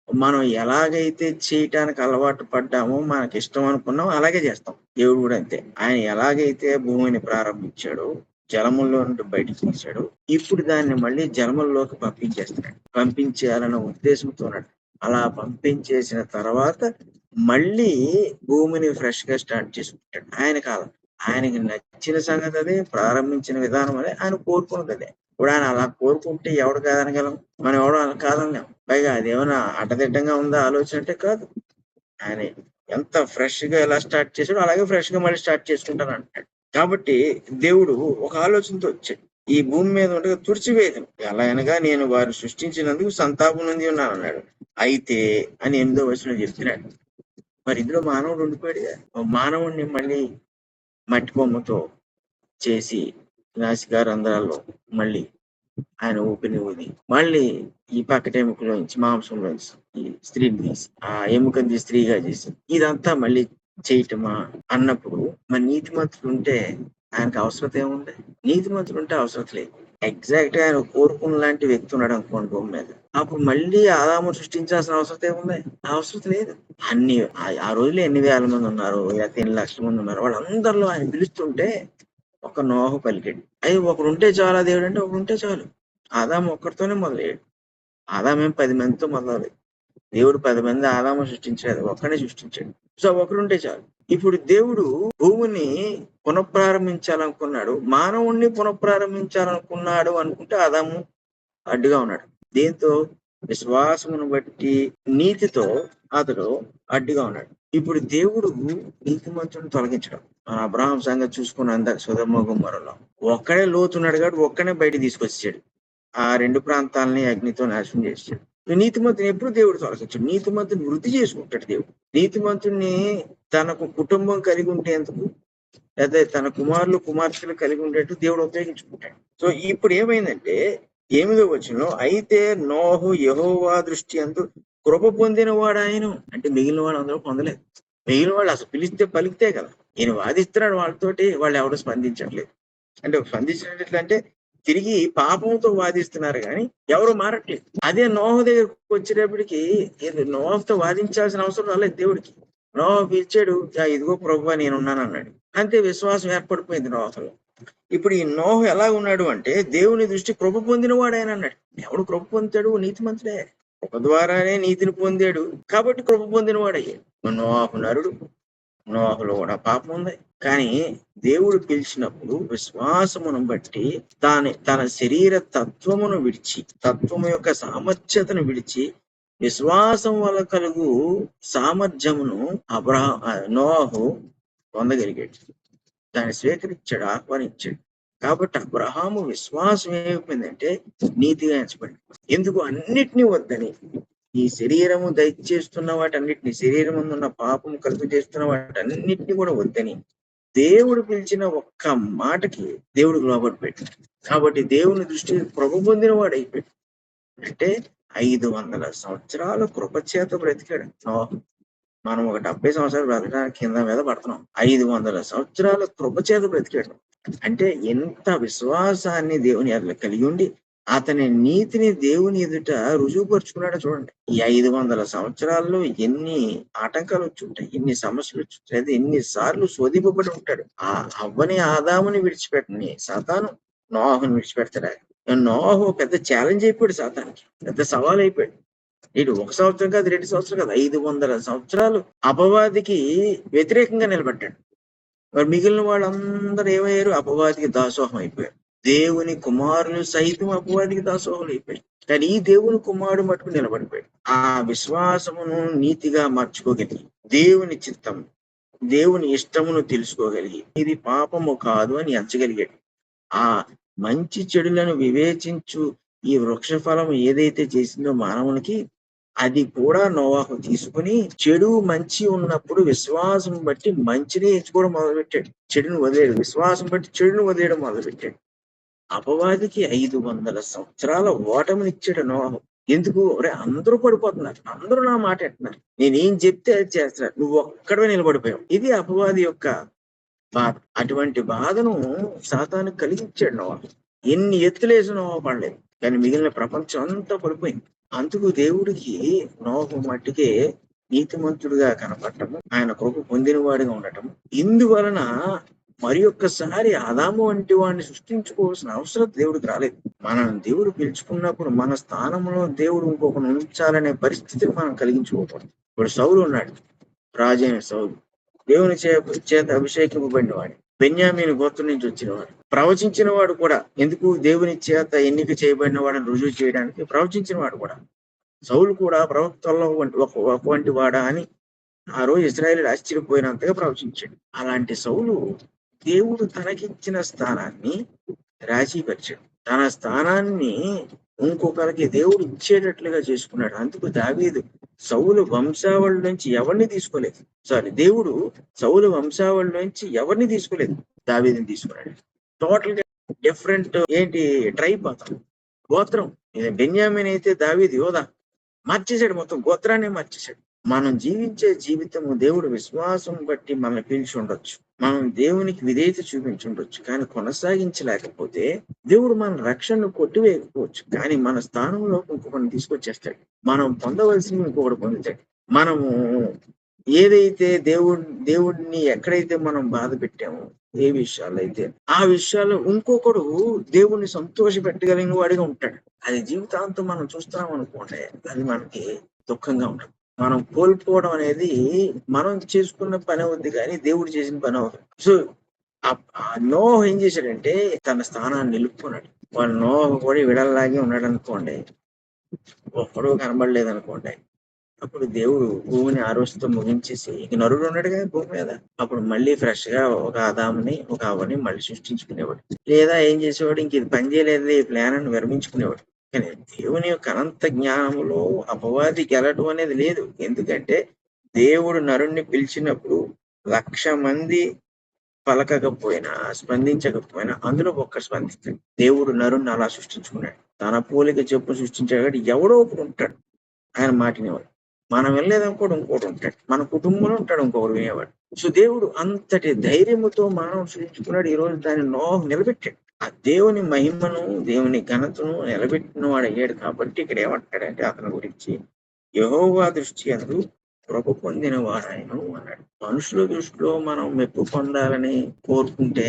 మనం ఎలాగైతే చేయటానికి అలవాటు పడ్డామో, మనకి ఇష్టం అనుకున్నామో అలాగే చేస్తాం. దేవుడు కూడా అంతే. ఆయన ఎలాగైతే భూమిని ప్రారంభించాడో, జలముల్లో నుండి బయటకు తీశాడు, ఇప్పుడు దాన్ని మళ్ళీ జలముల్లోకి పంపించేస్తున్నాడు. పంపించేయాలన్న ఉద్దేశంతో ఉన్నాడు. అలా పంపించేసిన తర్వాత మళ్ళీ భూమిని ఫ్రెష్ గా స్టార్ట్ చేసుకుంటాడు. ఆయన కాలం, ఆయనకి నచ్చిన సంగతి అదే, ప్రారంభించిన విధానం అదే, ఆయన కోరుకున్నది అదే. ఇప్పుడు ఆయన అలా కోరుకుంటే ఎవడు కాదనగలం? మనం ఎవడు కాదనలేం. పైగా అదేమైనా అడ్డదిడ్డంగా ఉందా ఆలోచన అంటే కాదు. ఆయన ఎంత ఫ్రెష్ గా ఎలా స్టార్ట్ చేశాడో అలాగే ఫ్రెష్ గా మళ్ళీ స్టార్ట్ చేసుకుంటాను అంటాడు. కాబట్టి దేవుడు ఒక ఆలోచనతో వచ్చాడు. ఈ భూమి మీద ఉండగా తుడిచివేయదు, ఎలా అనగా నేను వారు సృష్టించినందుకు సంతాపం నుండి ఉన్నాను అన్నాడు. అయితే అని 8వ వచనంలో చెప్తున్నాడు. మరి ఇందులో మానవుడు ఉండిపోయాడుగా. మానవుడిని మళ్ళీ మట్టి బొమ్మతో చేసి నాసికా రంధ్రాల్లో మళ్ళీ ఆయన ఊపిరిని ఊది మళ్ళీ ఈ పక్కట ఎముకలోంచి మాంసంలోంచి ఈ స్త్రీని తీసి ఆ ఎముకని స్త్రీగా చేసి ఇదంతా మళ్ళీ చేయటమా అన్నప్పుడు మరి నీతిమంతుడు ఉంటే ఆయనకు అవసరం ఏముంది? నీతిమంతుడు ఉంటే అవసరం లేదు. ఎగ్జాక్ట్ గా ఆయన కోరుకున్న లాంటి వ్యక్తి ఉన్నాడు అనుకోండి భూమి మీద, అప్పుడు మళ్ళీ ఆదాము సృష్టించాల్సిన అవసరం ఏముంది? అవసరం లేదు. అన్ని ఆ రోజులో ఎన్ని వేల మంది ఉన్నారు, లేకపోతే ఎన్ని లక్షల మంది ఉన్నారు, వాళ్ళందరిలో ఆయన పిలుస్తుంటే ఒక నోహు పలికాడు. అవి ఒకడు ఉంటే చాలా దేవుడు అంటే ఒకడు ఉంటే చాలు. ఆదాము ఒక్కడితోనే మొదలయ్యాడు. ఆదామేం 10 మందితో మొదలలేదు. దేవుడు 10 మంది ఆదాము సృష్టించలేదు, ఒక్కడే సృష్టించాడు. సో ఒకడుంటే చాలు. ఇప్పుడు దేవుడు భూమిని పునఃప్రారంభించాలనుకున్నాడు, మానవుణ్ణి పునఃప్రారంభించాలనుకున్నాడు అనుకుంటే ఆదాము అడ్డుగా ఉన్నాడు. దీంతో విశ్వాసమును బట్టి నీతితో అతడు అడ్డుగా ఉన్నాడు. ఇప్పుడు దేవుడు నీతిమంతుని తొలగించడం. మన అబ్రహాం సంగతి చూసుకున్న అందాక సొదొమ గొమొర్రాలో ఒక్కడే లోతున్నాడు కాబట్టి ఒక్కడే బయట తీసుకొచ్చాడు. ఆ 2 ప్రాంతాలని అగ్నితో నాశనం చేశాడు. నీతిమంతుని ఎప్పుడు దేవుడు తొలగించాడు. నీతిమంతుని వృద్ధి చేసుకుంటాడు దేవుడు. నీతిమంతుని తనకు కుటుంబం కలిగి ఉండేందుకు, లేదా తన కుమారులు కుమార్తెలు కలిగి ఉండేట్టు దేవుడు ఉపయోగించుకుంటాడు. సో ఇప్పుడు ఏమైందంటే 8వ వచనంలో అయితే నోహు యెహోవా దృష్టి అందు కృప పొందిన వాడు ఆయన. అంటే మిగిలిన వాళ్ళు అందరూ పొందలేదు. మిగిలిన వాళ్ళు అసలు పిలిస్తే పలికితే కదా, ఈయన వాదిస్తున్నాడు వాళ్ళతోటి, వాళ్ళు ఎవరు స్పందించట్లేదు. అంటే స్పందించినట్లు అంటే తిరిగి పాపంతో వాదిస్తున్నారు కానీ ఎవరు మారట్లేదు. అదే నోహు దగ్గరకు వచ్చేటప్పటికి నోహుతో వాదించాల్సిన అవసరం రాలేదు దేవుడికి. నోహు పిలిచాడు, ఇదిగో ప్రభువా నేనున్నాను అన్నాడు. అంతే, విశ్వాసం ఏర్పడిపోయింది నోహులో. ఇప్పుడు ఈ నోహు ఎలా ఉన్నాడు అంటే దేవుని దృష్టి కృప పొందిన వాడు ఆయన అన్నాడు. ఎవడు కృప పొందుతాడు? నీతిమంతుడే. కృప ద్వారానే నీతిని పొందాడు కాబట్టి కృప పొందిన వాడయ్యాడు. నోహు నరుడు, నోహులో కూడా పాపం ఉంది. కానీ దేవుడు పిలిచినప్పుడు విశ్వాసమును బట్టి తన శరీర తత్వమును విడిచి, తత్వము యొక్క సామర్థ్యతను విడిచి, విశ్వాసం వల్ల కలుగు సామర్థ్యమును నోహు పొందగలిగాడు. దాన్ని స్వీకరించాడు, ఆహ్వానించాడు. కాబట్టి అబ్రహాము విశ్వాసం ఏమైపోయిందంటే నీతిగా ఎంచబడి. ఎందుకు? అన్నిటినీ వద్దని, ఈ శరీరము దయచేస్తున్న వాటన్నిటిని, శరీరం ఉన్న పాపము కలుగు చేస్తున్న వాటన్నిటిని కూడా వద్దని దేవుడు పిలిచిన ఒక్క మాటకి దేవుడికి లోబడిపోయాడు. కాబట్టి దేవుని దృష్టి కృప పొందిన వాడు అయిపోయాడు. అంటే 500 సంవత్సరాలు కృపచేత బ్రతికాడు నోహు. మనం ఒక 70 సంవత్సరాలు బ్రతకడానికి కింద మీద పడుతున్నాం. 500 సంవత్సరాల కృపచేత బ్రతికాడు. అంటే ఎంత విశ్వాసాన్ని దేవుని ఎదుట కలిగి ఉండి అతని నీతిని దేవుని ఎదుట రుజువుపరుచుకున్నాడో చూడండి. ఈ 500 సంవత్సరాల్లో ఎన్ని ఆటంకాలు వచ్చి ఉంటాయి, ఎన్ని సమస్యలు వచ్చి ఉంటాయి, ఎన్నిసార్లు శోధింపబడి ఉంటాడు. ఆ అవ్వని ఆదాముని విడిచిపెట్టని సాతాను నోహుని విడిచిపెడతాడా? నోహు పెద్ద ఛాలెంజ్ అయిపోయాడు సాతానికి, పెద్ద సవాల్ అయిపోయాడు. ఇటు 1 సంవత్సరం కాదు, 2 సంవత్సరం కాదు, 500 సంవత్సరాలు అపవాదికి వ్యతిరేకంగా నిలబడ్డాడు. మరి మిగిలిన వాళ్ళందరూ ఏమయ్యారు? అపవాదికి దాసోహం అయిపోయారు. దేవుని కుమారులు సైతం అపవాదికి దాసోహం అయిపోయారు. కానీ ఈ దేవుని కుమారుడు మటుకు నిలబడిపోయాడు. ఆ విశ్వాసమును నీతిగా మార్చుకోగలిగి, దేవుని చిత్తం, దేవుని ఇష్టమును తెలుసుకోగలిగి, ఇది పాపము కాదు అని ఎంచగలిగాడు. ఆ మంచి చెడులను వివేచించు ఈ వృక్ష ఫలం ఏదైతే చేసిందో మానవునికి, అది కూడా నోవాహు తీసుకుని చెడు మంచి ఉన్నప్పుడు విశ్వాసం బట్టి మంచిని ఎంచుకోవడం మొదలుపెట్టాడు. చెడును వదిలేడు. విశ్వాసం బట్టి చెడును వదిలేయడం మొదలుపెట్టాడు. అపవాదికి 500 సంవత్సరాల ఓటమినిచ్చాడు నోవాహు. ఎందుకు? అందరూ పడిపోతున్నారు, అందరూ నా మాట అంటున్నారు, నేనేం చెప్తే అది చేస్తున్నారు, నువ్వు ఒక్కడే నిలబడిపోయావు. ఇది అపవాది యొక్క బాధ. అటువంటి బాధను సాతాను కలిగించాడు నోవాహు. ఎన్ని ఎత్తులేసి నోవాహు పడలేదు, కానీ మిగిలిన ప్రపంచం అంతా పడిపోయింది. అందుకు దేవుడికి నోహు మట్టికే నీతిమంతుడిగా కనపడటము, ఆయన కృప పొందిన వాడిగా ఉండటం. ఇందువలన మరి ఒక్కసారి ఆదాము వంటి వాడిని సృష్టించుకోవాల్సిన అవసరం దేవుడికి రాలేదు. మనం దేవుడు పిలుచుకున్నప్పుడు మన స్థానంలో దేవుడు ఇంకొకరు ఉంచాలనే పరిస్థితిని మనం కలిగించుకోకూడదు. ఇప్పుడు సౌలు ఉన్నాడు, రాజైన సౌలు, దేవుని చేత అభిషేకింపబడిన వాడు, బెన్యామీను గోత్రం నుంచి వచ్చినవాడు, ప్రవచించిన వాడు కూడా. ఎందుకు? దేవుని చేత ఎన్నిక చేయబడిన వాడిని రుజువు చేయడానికి ప్రవచించిన వాడు కూడా. సౌలు కూడా ప్రవక్తల్లో వంటి వాడా అని ఆ రోజు ఇశ్రాయేలీయులు ఆశ్చర్యపోయినంతగా ప్రవచించాడు. అలాంటి సౌలు దేవుడు తనకిచ్చిన స్థానాన్ని రాజీపరిచాడు. తన స్థానాన్ని ఇంకొకరికి దేవుడు ఇచ్చేటట్లుగా చేసుకున్నాడు. అందుకు దావీదు సౌలు వంశావళి నుంచి ఎవరిని తీసుకోలేదు. దేవుడు సౌలు వంశావళి నుంచి ఎవరిని తీసుకోలేదు, దావీదుని తీసుకున్నాడు. టోటల్ గా డిఫరెంట్ ఏంటి ట్రైబ్, అతను గోత్రం. బెన్యామీన్ అయితే దావీదు యోధా, మార్చేశాడు, మొత్తం గోత్రాన్ని మార్చేశాడు. మనం జీవించే జీవితము దేవుడు విశ్వాసం బట్టి మనల్ని పిలిచి ఉండొచ్చు, మనం దేవునికి విధేయత చూపించి ఉండొచ్చు, కానీ కొనసాగించలేకపోతే దేవుడు మన రక్షణను కొట్టివేయకపోవచ్చు, కానీ మన స్థానంలో ఇంకొకరిని తీసుకొచ్చేస్తాడు. మనం పొందవలసింది ఇంకొకటి పొందుతాడు. మనము ఏదైతే దేవుడిని ఎక్కడైతే మనం బాధ పెట్టామో, ఏ విషయాలు అయితే ఆ విషయాల్లో ఇంకొకడు దేవుణ్ణి సంతోష పెట్టగలిగిన వాడిగా ఉంటాడు. అది జీవితాంతం మనం చూస్తున్నాం అనుకోండి, అది మనకి దుఃఖంగా ఉంటుంది. మనం కోల్పోవడం అనేది మనం చేసుకున్న పని అవుద్ది, కానీ దేవుడు చేసిన పని అవుతుంది. సో నోహు ఏం చేశాడంటే తన స్థానాన్ని నిలుపుకున్నాడు. వాడు నోహు కూడా విడల్లాగే ఉన్నాడు అనుకోండి, ఒక్కడూ కనబడలేదు అనుకోండి, అప్పుడు దేవుడు భూమిని ఆ రోజుతో ముగించేసి, ఇక నరుడు ఉన్నాడు కదా భూమి మీద, అప్పుడు మళ్ళీ ఫ్రెష్ గా ఒక ఆదాముని ఒక అవ్వని మళ్ళీ సృష్టించుకునేవాడు. లేదా ఏం చేసేవాడు, ఇంక ఇది పని చేయలేదు ఈ ప్లాన్ అని విరమించుకునేవాడు. కానీ దేవుని యొక్క అనంత జ్ఞానంలో అపవాది గెలటం అనేది లేదు. ఎందుకంటే దేవుడు నరుణ్ణి పిలిచినప్పుడు 1,00,000 మంది పలకకపోయినా, స్పందించకపోయినా అందులో ఒక్కరు స్పందిస్తాడు. దేవుడు నరుణ్ణి అలా సృష్టించుకున్నాడు, తన పోలిక చెప్పు సృష్టించాడు. కాబట్టి ఎవడో ఒకడు ఉంటాడు ఆయన మాట వినేవాడు. మనం వెళ్ళలేదనుకోడు ఇంకోటి ఉంటాడు, మన కుటుంబంలో ఉంటాడు ఇంకొకరు వినేవాడు. సో దేవుడు అంతటి ధైర్యముతో మానవుడు సృష్టించుకున్నాడు. ఈ రోజు దాన్ని నోహు నిలబెట్టాడు. ఆ దేవుని మహిమను, దేవుని ఘనతను నిలబెట్టిన వాడు అయ్యాడు. కాబట్టి ఇక్కడ ఏమంటాడంటే అతని గురించి, యెహోవా దృష్టి యందు కృప పొందిన వాడాయను అన్నాడు. మనుషుల దృష్టిలో మనం మెప్పు పొందాలని కోరుకుంటే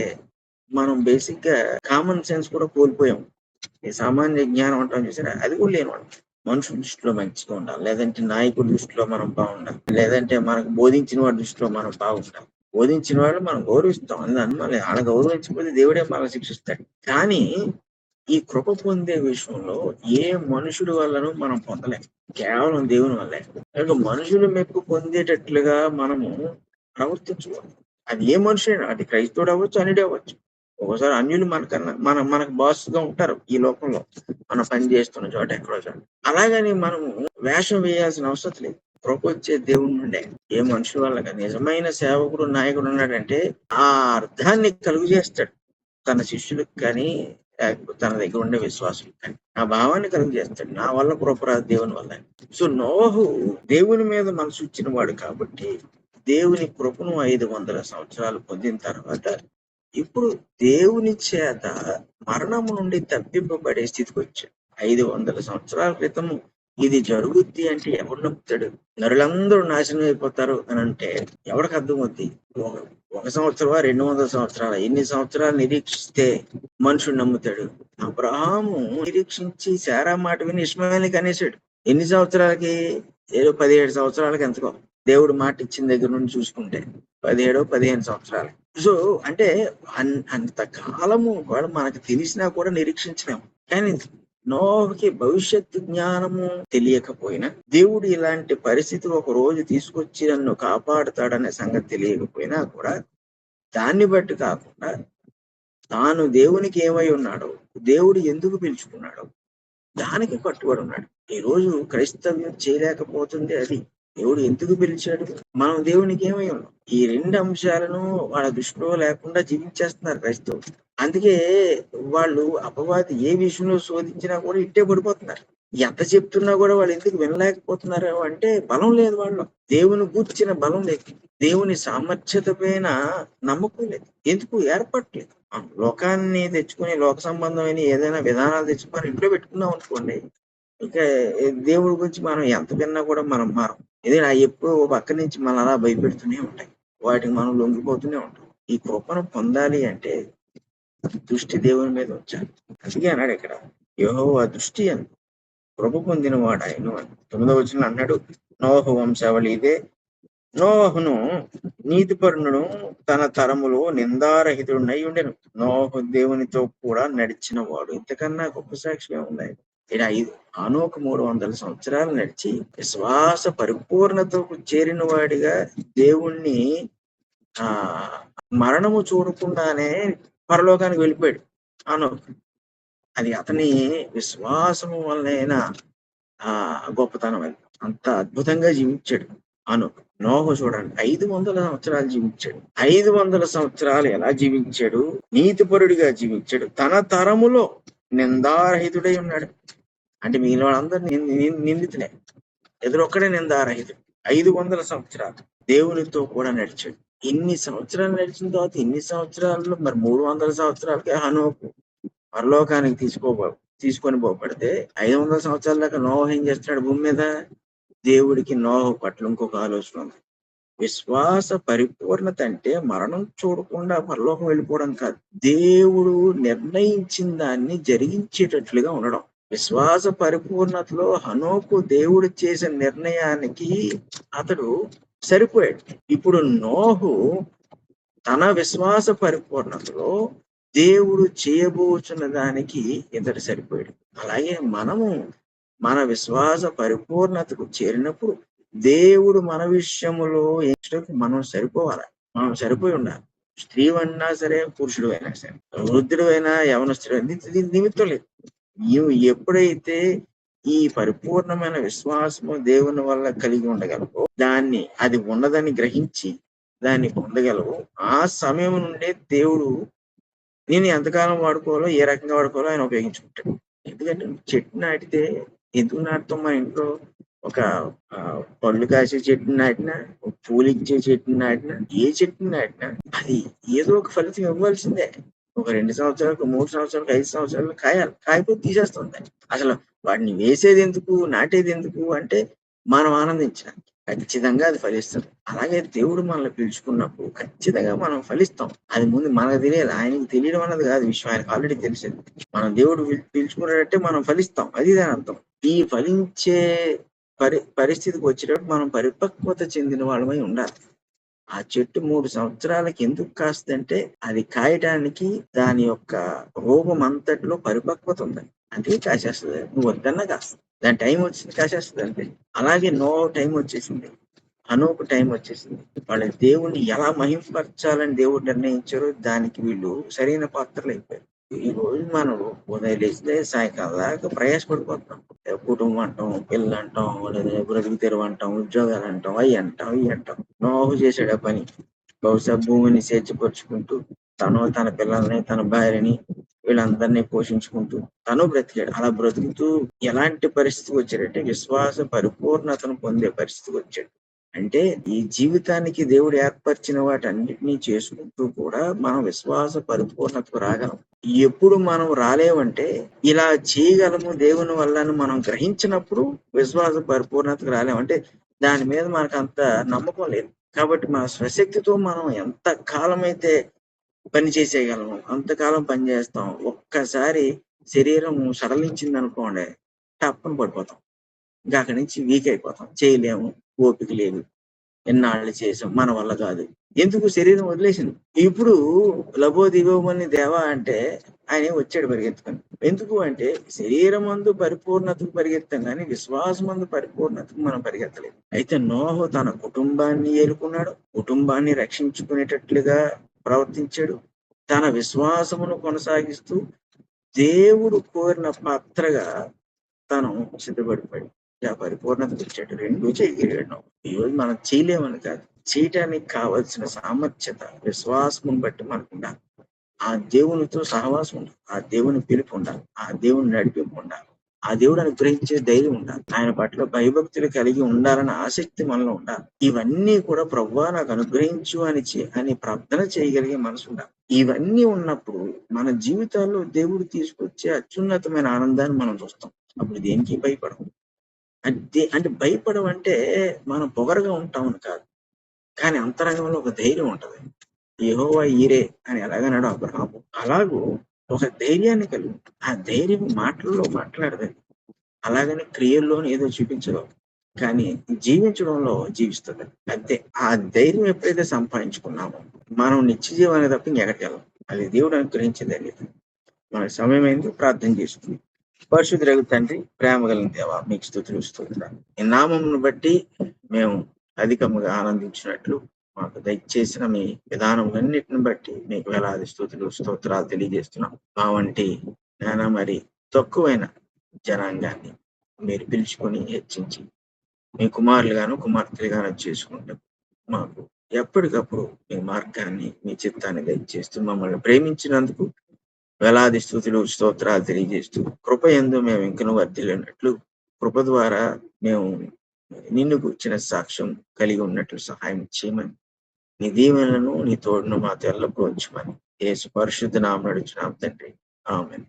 మనం బేసిక్ గా కామన్ సెన్స్ కూడా కోల్పోయాం. ఈ సామాన్య జ్ఞానం అంటాం చూసారా, అది కూడా లేనివాడు. మనుషుల దృష్టిలో మంచిగా ఉండాలి, లేదంటే నాయకుడి దృష్టిలో మనం బాగుండాలి, లేదంటే మనకు బోధించిన వాడి దృష్టిలో మనం బాగుండాలి. బోధించిన వాళ్ళు మనం గౌరవిస్తాం, అందుకని మళ్ళీ ఆడ గౌరవించకపోతే దేవుడే మనల్ని శిక్షిస్తాడు. కానీ ఈ కృప పొందే విషయంలో ఏ మనుషుడి వల్లను మనం పొందలేం, కేవలం దేవుని వల్లే. కనుక మనుషులు మెప్పు పొందేటట్లుగా మనము ప్రవర్తించకూడదు. అది ఏ మనుషుడైనా, అది క్రైస్తవుడు అవ్వచ్చు, అన్యుడు అవ్వచ్చు. ఒక్కోసారి అన్యులు మనకన్నా మనకు బాస్ గా ఉంటారు ఈ లోకంలో, మనం పని చేస్తున్న చోట ఎక్కడో చోట. అలాగని మనము వేషం వేయాల్సిన అవసరం లేదు. కృప వచ్చే దేవుడి నుండే, ఏ మనుషుల వల్ల కాదు. నిజమైన సేవకుడు నాయకుడు ఉన్నాడంటే ఆ అర్థాన్ని కలుగు చేస్తాడు తన శిష్యులకు కానీ, లేకపోతే తన దగ్గర ఉండే విశ్వాసులకు కానీ. ఆ భావాన్ని కలుగు చేస్తాడు, నా వల్ల కృప రాదు దేవుని వల్ల. సో నోహు దేవుని మీద మనసు ఇచ్చిన వాడు కాబట్టి దేవుని కృపను 500 సంవత్సరాలు పొందిన తర్వాత ఇప్పుడు దేవుని చేత మరణము నుండి తప్పింపబడే స్థితికి వచ్చాడు. 500 సంవత్సరాల క్రితము ఇది జరుగుద్ది అంటే ఎవరు నమ్ముతాడు? నరులందరూ నాశనం అయిపోతారు అని అంటే ఎవరికి అర్థమవుద్ది? ఒక సంవత్సరమా, 200 సంవత్సరాలు, ఎన్ని సంవత్సరాలు నిరీక్షిస్తే మనుషుడు నమ్ముతాడు? అబ్రహాము నిరీక్షించి శారా మాట విని ఇష్మాయేలుని కనేశాడు. ఎన్ని సంవత్సరాలకి? ఏదో 17 సంవత్సరాలకి ఎంతకో. దేవుడు మాట ఇచ్చిన దగ్గర నుండి చూసుకుంటే 17-15 సంవత్సరాలు. సో అంటే అంత కాలము వాడు మనకు తెలిసినా కూడా నిరీక్షించలేము. కానీ నోహుకి భవిష్యత్తు జ్ఞానము తెలియకపోయినా, దేవుడు ఇలాంటి పరిస్థితి ఒక రోజు తీసుకొచ్చి నన్ను కాపాడుతాడనే సంగతి తెలియకపోయినా కూడా, దాన్ని బట్టి కాకుండా తాను దేవునికి ఏమై ఉన్నాడో, దేవుడు ఎందుకు పిలుచుకున్నాడో దానికి కట్టుబడి ఉన్నాడు. ఈ రోజు క్రైస్తవ్యం చేయలేకపోతుంది అది. దేవుడు ఎందుకు పిలిచాడు, మనం దేవునికి ఏమై ఉన్నాం, ఈ 2 అంశాలను వాళ్ళ దృష్టిలో లేకుండా జీవించేస్తున్నారు క్రైస్తవులు. అందుకే వాళ్ళు అపవాది ఏ విషయంలో శోధించినా కూడా ఇట్టే పడిపోతున్నారు. ఎంత చెప్తున్నా కూడా వాళ్ళు ఎందుకు వినలేకపోతున్నారు అంటే బలం లేదు వాళ్ళు. దేవుని గూర్చిన బలం లేదు, దేవుని సామర్థ్యత పైన నమ్మకం లేదు. ఎందుకు ఏర్పడలేదు? లోకాన్ని తెచ్చుకుని, లోక సంబంధమైన ఏదైనా విధానాలు తెచ్చుకొని ఇంట్లో పెట్టుకున్నాం అనుకోండి, ఇక దేవుడి గురించి మనం ఎంత విన్నా కూడా మనం మారం. ఏదైనా ఎప్పుడో ఒక పక్క నుంచి మనం అలా భయపెడుతూనే ఉంటాయి, వాటికి మనం లొంగిపోతూనే ఉంటాం. ఈ కృపను పొందాలి అంటే దృష్టి దేవుని మీద ఉంచాలి. అందుకే అన్నాడు ఇక్కడ, యెహోవా దృష్టి అని కృప పొందిన వాడు ఆయన. 9వ వచనంలో అన్నాడు, నోహు వంశావళి ఇదే. నోహును నీతిపరుణుడు తన తరములో నిందారహితుడునై ఉండెను. నోహు దేవునితో కూడా నడిచిన వాడు. ఇంతకన్నా గొప్ప సాక్ష్యం ఏముంది? ఇలా హనోకు 300 సంవత్సరాలు నడిచి విశ్వాస పరిపూర్ణతకు చేరిన వాడిగా దేవుణ్ణి ఆ మరణము చూడకుండానే పరలోకానికి వెళ్ళిపోయాడు హనోకు. అది అతని విశ్వాసము వల్లైనా గొప్పతనం. అది అంత అద్భుతంగా జీవించాడు హనోకు. నోహు చూడండి 500 సంవత్సరాలు జీవించాడు. 500 సంవత్సరాలు ఎలా జీవించాడు? నీతిపరుడిగా జీవించాడు. తన తరములో నిందారహితుడై ఉన్నాడు. అంటే మిగిలిన వాళ్ళందరూ నిందితులే, ఎదురొక్కడే నిందారహితుడు. 500 సంవత్సరాలు దేవునితో కూడా నడిచాడు. ఇన్ని సంవత్సరాలు నడిచిన తర్వాత ఇన్ని సంవత్సరాల్లో మరి 300 సంవత్సరాలకే హనోకు పరలోకానికి తీసుకొని పోబడితే 500 సంవత్సరాల దాకా నోహు ఏం చేస్తున్నాడు భూమి మీద? దేవుడికి నోహు పట్ల ఇంకొక ఆలోచన ఉంది. విశ్వాస పరిపూర్ణత అంటే మరణం చూడకుండా పరలోకం వెళ్ళిపోవడం కాదు, దేవుడు నిర్ణయించిన దాన్ని జరిగించేటట్లుగా ఉండడం. విశ్వాస పరిపూర్ణతలో హనోకు దేవుడు చేసిన నిర్ణయానికి అతడు సరిపోయాడు. ఇప్పుడు నోహు తన విశ్వాస పరిపూర్ణతలో దేవుడు చేయబోతున్న దానికి ఇతడు సరిపోయాడు. అలాగే మనము మన విశ్వాస పరిపూర్ణతకు చేరినప్పుడు దేవుడు మన విషయములో మనం సరిపోవాలి, మనం సరిపోయి ఉండాలి. స్త్రీ అయినా సరే, పురుషుడు అయినా సరే, వృద్ధుడు అయినా, యవనస్తుడు అయినా, దీని నిమిత్తం లేదు. నీవు ఎప్పుడైతే ఈ పరిపూర్ణమైన విశ్వాసము దేవుని వల్ల కలిగి ఉండగలవో, దాన్ని అది ఉన్నదని గ్రహించి దాన్ని పొందగలవు, ఆ సమయం నుండే దేవుడు నేను ఎంతకాలం వాడుకోవాలో, ఏ రకంగా వాడుకోవాలో ఆయన ఉపయోగించుకుంటాడు. ఎందుకంటే చెట్టు నాటితే ఎందుకు నాటుతాం? మా ఇంట్లో ఒక పళ్ళు కాసే చెట్టుని నాటినా, పూలు ఇచ్చే చెట్టుని నాటినా, ఏ చెట్టుని నాటినా అది ఏదో ఒక ఫలితం ఇవ్వాల్సిందే. ఒక 2 సంవత్సరాలకు, 3 సంవత్సరాలకు, 5 సంవత్సరాలకు కాయాలి. కాయపోతే తీసేస్తుంది. అసలు వాటిని వేసేది ఎందుకు, నాటేది ఎందుకు అంటే మనం ఆనందించడానికి. ఖచ్చితంగా అది ఫలిస్తుంది. అలాగే దేవుడు మనల్ని పిలుచుకున్నప్పుడు ఖచ్చితంగా మనం ఫలిస్తాం. అది ముందు మనకు తెలియదు. ఆయనకి తెలియడం అన్నది కాదు విషయం. ఆయనకు ఆల్రెడీ తెలిసింది. మనం దేవుడు పిలుచుకున్నాడంటే మనం ఫలిస్తాం. అది దాని అర్థం. ఈ ఫలించే పరిస్థితికి వచ్చేటప్పుడు మనం పరిపక్వత చెందిన వాళ్ళమై ఉండాలి. ఆ చెట్టు 3 సంవత్సరాలకి ఎందుకు కాస్తదంటే, అది కాయటానికి దాని యొక్క రూపం అంతట్లో పరిపక్వత ఉంది. అందుకే కాసేస్తది. నువ్వు వద్దన్నా కాస్తది. దాని టైం వచ్చింది కాసేస్తది అంతే. అలాగే నోవహు టైం వచ్చేసింది. హనోకు టైం వచ్చేసింది. వాళ్ళ దేవుణ్ణి ఎలా మహిమపరచాలని దేవుడు నిర్ణయించారో దానికి వీళ్ళు సరైన పాత్రలైపోయారు. ఈ రోజు మనం ఉదయం లేస్తే సాయంకాలం దాకా ప్రయాసపడిపోతున్నాం. కుటుంబం అంటాం, పిల్లలు అంటాం, లేదా బ్రతుకు తెరువు అంటాం, ఉద్యోగాలు అంటాం, అవి అంటాం, ఇవి అంటాం. నోవహు చేసాడు ఆ పని. బహుశా భూమిని సేద్యపరుచుకుంటూ, తను తన పిల్లల్ని, తన భార్యని వీళ్ళందరినీ పోషించుకుంటూ తను బ్రతికాడు. అలా బ్రతుకుతూ ఎలాంటి పరిస్థితికి వచ్చాడంటే విశ్వాస పరిపూర్ణతను పొందే పరిస్థితికి వచ్చాడు. అంటే ఈ జీవితానికి దేవుడు ఏర్పరిచిన వాటన్నిటినీ చేసుకుంటూ కూడా మనం విశ్వాస పరిపూర్ణతకు రాగలం. ఎప్పుడు మనం రాలేమంటే ఇలా చేయగలము దేవుని వల్ల అని మనం గ్రహించినప్పుడు విశ్వాస పరిపూర్ణతకు రాలేము. అంటే దాని మీద మనకు అంత నమ్మకం లేదు. కాబట్టి మన స్వశక్తితో మనం ఎంత కాలమైతే పని చేసేయగలము అంతకాలం పని చేస్తాం. ఒక్కసారి శరీరం సడలించింది అనుకోండి టప్పన పడిపోతాం. ఇంకా అక్కడి నుంచి వీక్ అయిపోతాం. చేయలేము, ఓపిక లేదు, ఎన్నాళ్ళు చేసాం, మన వల్ల కాదు. ఎందుకు శరీరం వదిలేసింది. ఇప్పుడు లబోదిబోమని దేవా అంటే ఆయన వచ్చాడు పరిగెత్తుకొని. ఎందుకు అంటే శరీరమందు పరిపూర్ణతకు పరిగెత్తాం కానీ విశ్వాసమందు పరిపూర్ణతకు మనం పరిగెత్తలేదు. అయితే నోహు తన కుటుంబాన్ని ఏలుకున్నాడు, కుటుంబాన్ని రక్షించుకునేటట్లుగా ప్రవర్తించాడు. తన విశ్వాసమును కొనసాగిస్తూ దేవుడు కోరిన పాత్రగా తను సిద్ధపడిపోయాడు. ఆ పరిపూర్ణతకు వచ్చాడు. రెండూ చేయగలిగాడు. ఈరోజు మనం చేయలేమని కాదు, చేయటానికి కావలసిన సామర్థ్యత విశ్వాసం బట్టి మనకు ఉండాలి. ఆ దేవునితో సహవాసం ఉండాలి, ఆ దేవుని పిలుపు ఉండాలి, ఆ దేవుని నడిపింపు ఉండాలి, ఆ దేవుడు అనుగ్రహించే ధైర్యం ఉండాలి, ఆయన పట్ల భయభక్తులు కలిగి ఉండాలన్న ఆసక్తి మనలో ఉండాలి. ఇవన్నీ కూడా ప్రభువా నాకు అనుగ్రహించు అని ప్రార్థన చేయగలిగే మనసు ఉండాలి. ఇవన్నీ ఉన్నప్పుడు మన జీవితాల్లో దేవుడు తీసుకొచ్చే అత్యున్నతమైన ఆనందాన్ని మనం చూస్తాం. అప్పుడు దేనికి భయపడం. అంటే భయపడం అంటే మనం పొగరుగా ఉంటామని కాదు, కానీ అంతరంగంలో ఒక ధైర్యం ఉంటది. యెహోవా ఈరే అని ఎలాగన్నాడు అబ్రహాము, అలాగూ ఒక ధైర్యాన్ని కలిగి ఆ ధైర్యం మాటల్లో మాట్లాడదండి, అలాగని క్రియల్లోని ఏదో చూపించదు, కానీ జీవించడంలో జీవిస్తుంది అంతే. ఆ ధైర్యం ఎప్పుడైతే సంపాదించుకున్నామో మనం నిత్య జీవాన్ని తప్ప ఇంకెక్కడికి వెళ్ళం. అది దేవుడు అనుగ్రహించిందండి. మన సమయమైంది, ప్రార్థన చేసుకుంది. పరిశుద్ధుడగు తండ్రి, ప్రేమ కలిగిన దేవా, మీకు స్తుతులు స్తోత్రాలు. ఈ నామమును బట్టి మేము అధికముగా ఆనందించినట్లు మాకు దయచేసిన మీ విధానములన్నిటిని బట్టి మీకు వేలాది స్తుతులు స్తోత్రాలు తెలియజేస్తున్నాం. మా వంటి మరి తక్కువైన జనాంగాన్ని మీరు పిలుచుకొని హెచ్చించి మీ కుమారులుగాను కుమార్తెలుగాను చేసుకుంటాం. మాకు ఎప్పటికప్పుడు మీ మార్గాన్ని, మీ చిత్తాన్ని దయచేస్తూ మమ్మల్ని ప్రేమించినందుకు వేలాది స్తుతులు స్తోత్రాలు తెలియజేస్తూ కృపయందు మేము ఇంకను వర్ధిల్లినట్లు, కృప ద్వారా మేము నిన్ను గూర్చిన సాక్ష్యం కలిగి ఉన్నట్లు సహాయం చేయమని, నీ దీవెనలను నీ తోడును మాతో ఎల్లప్పుడూ ఉంచమని యేసు పరిశుద్ధ నామమున అడుగుచున్నాము తండ్రి. ఆమేన్.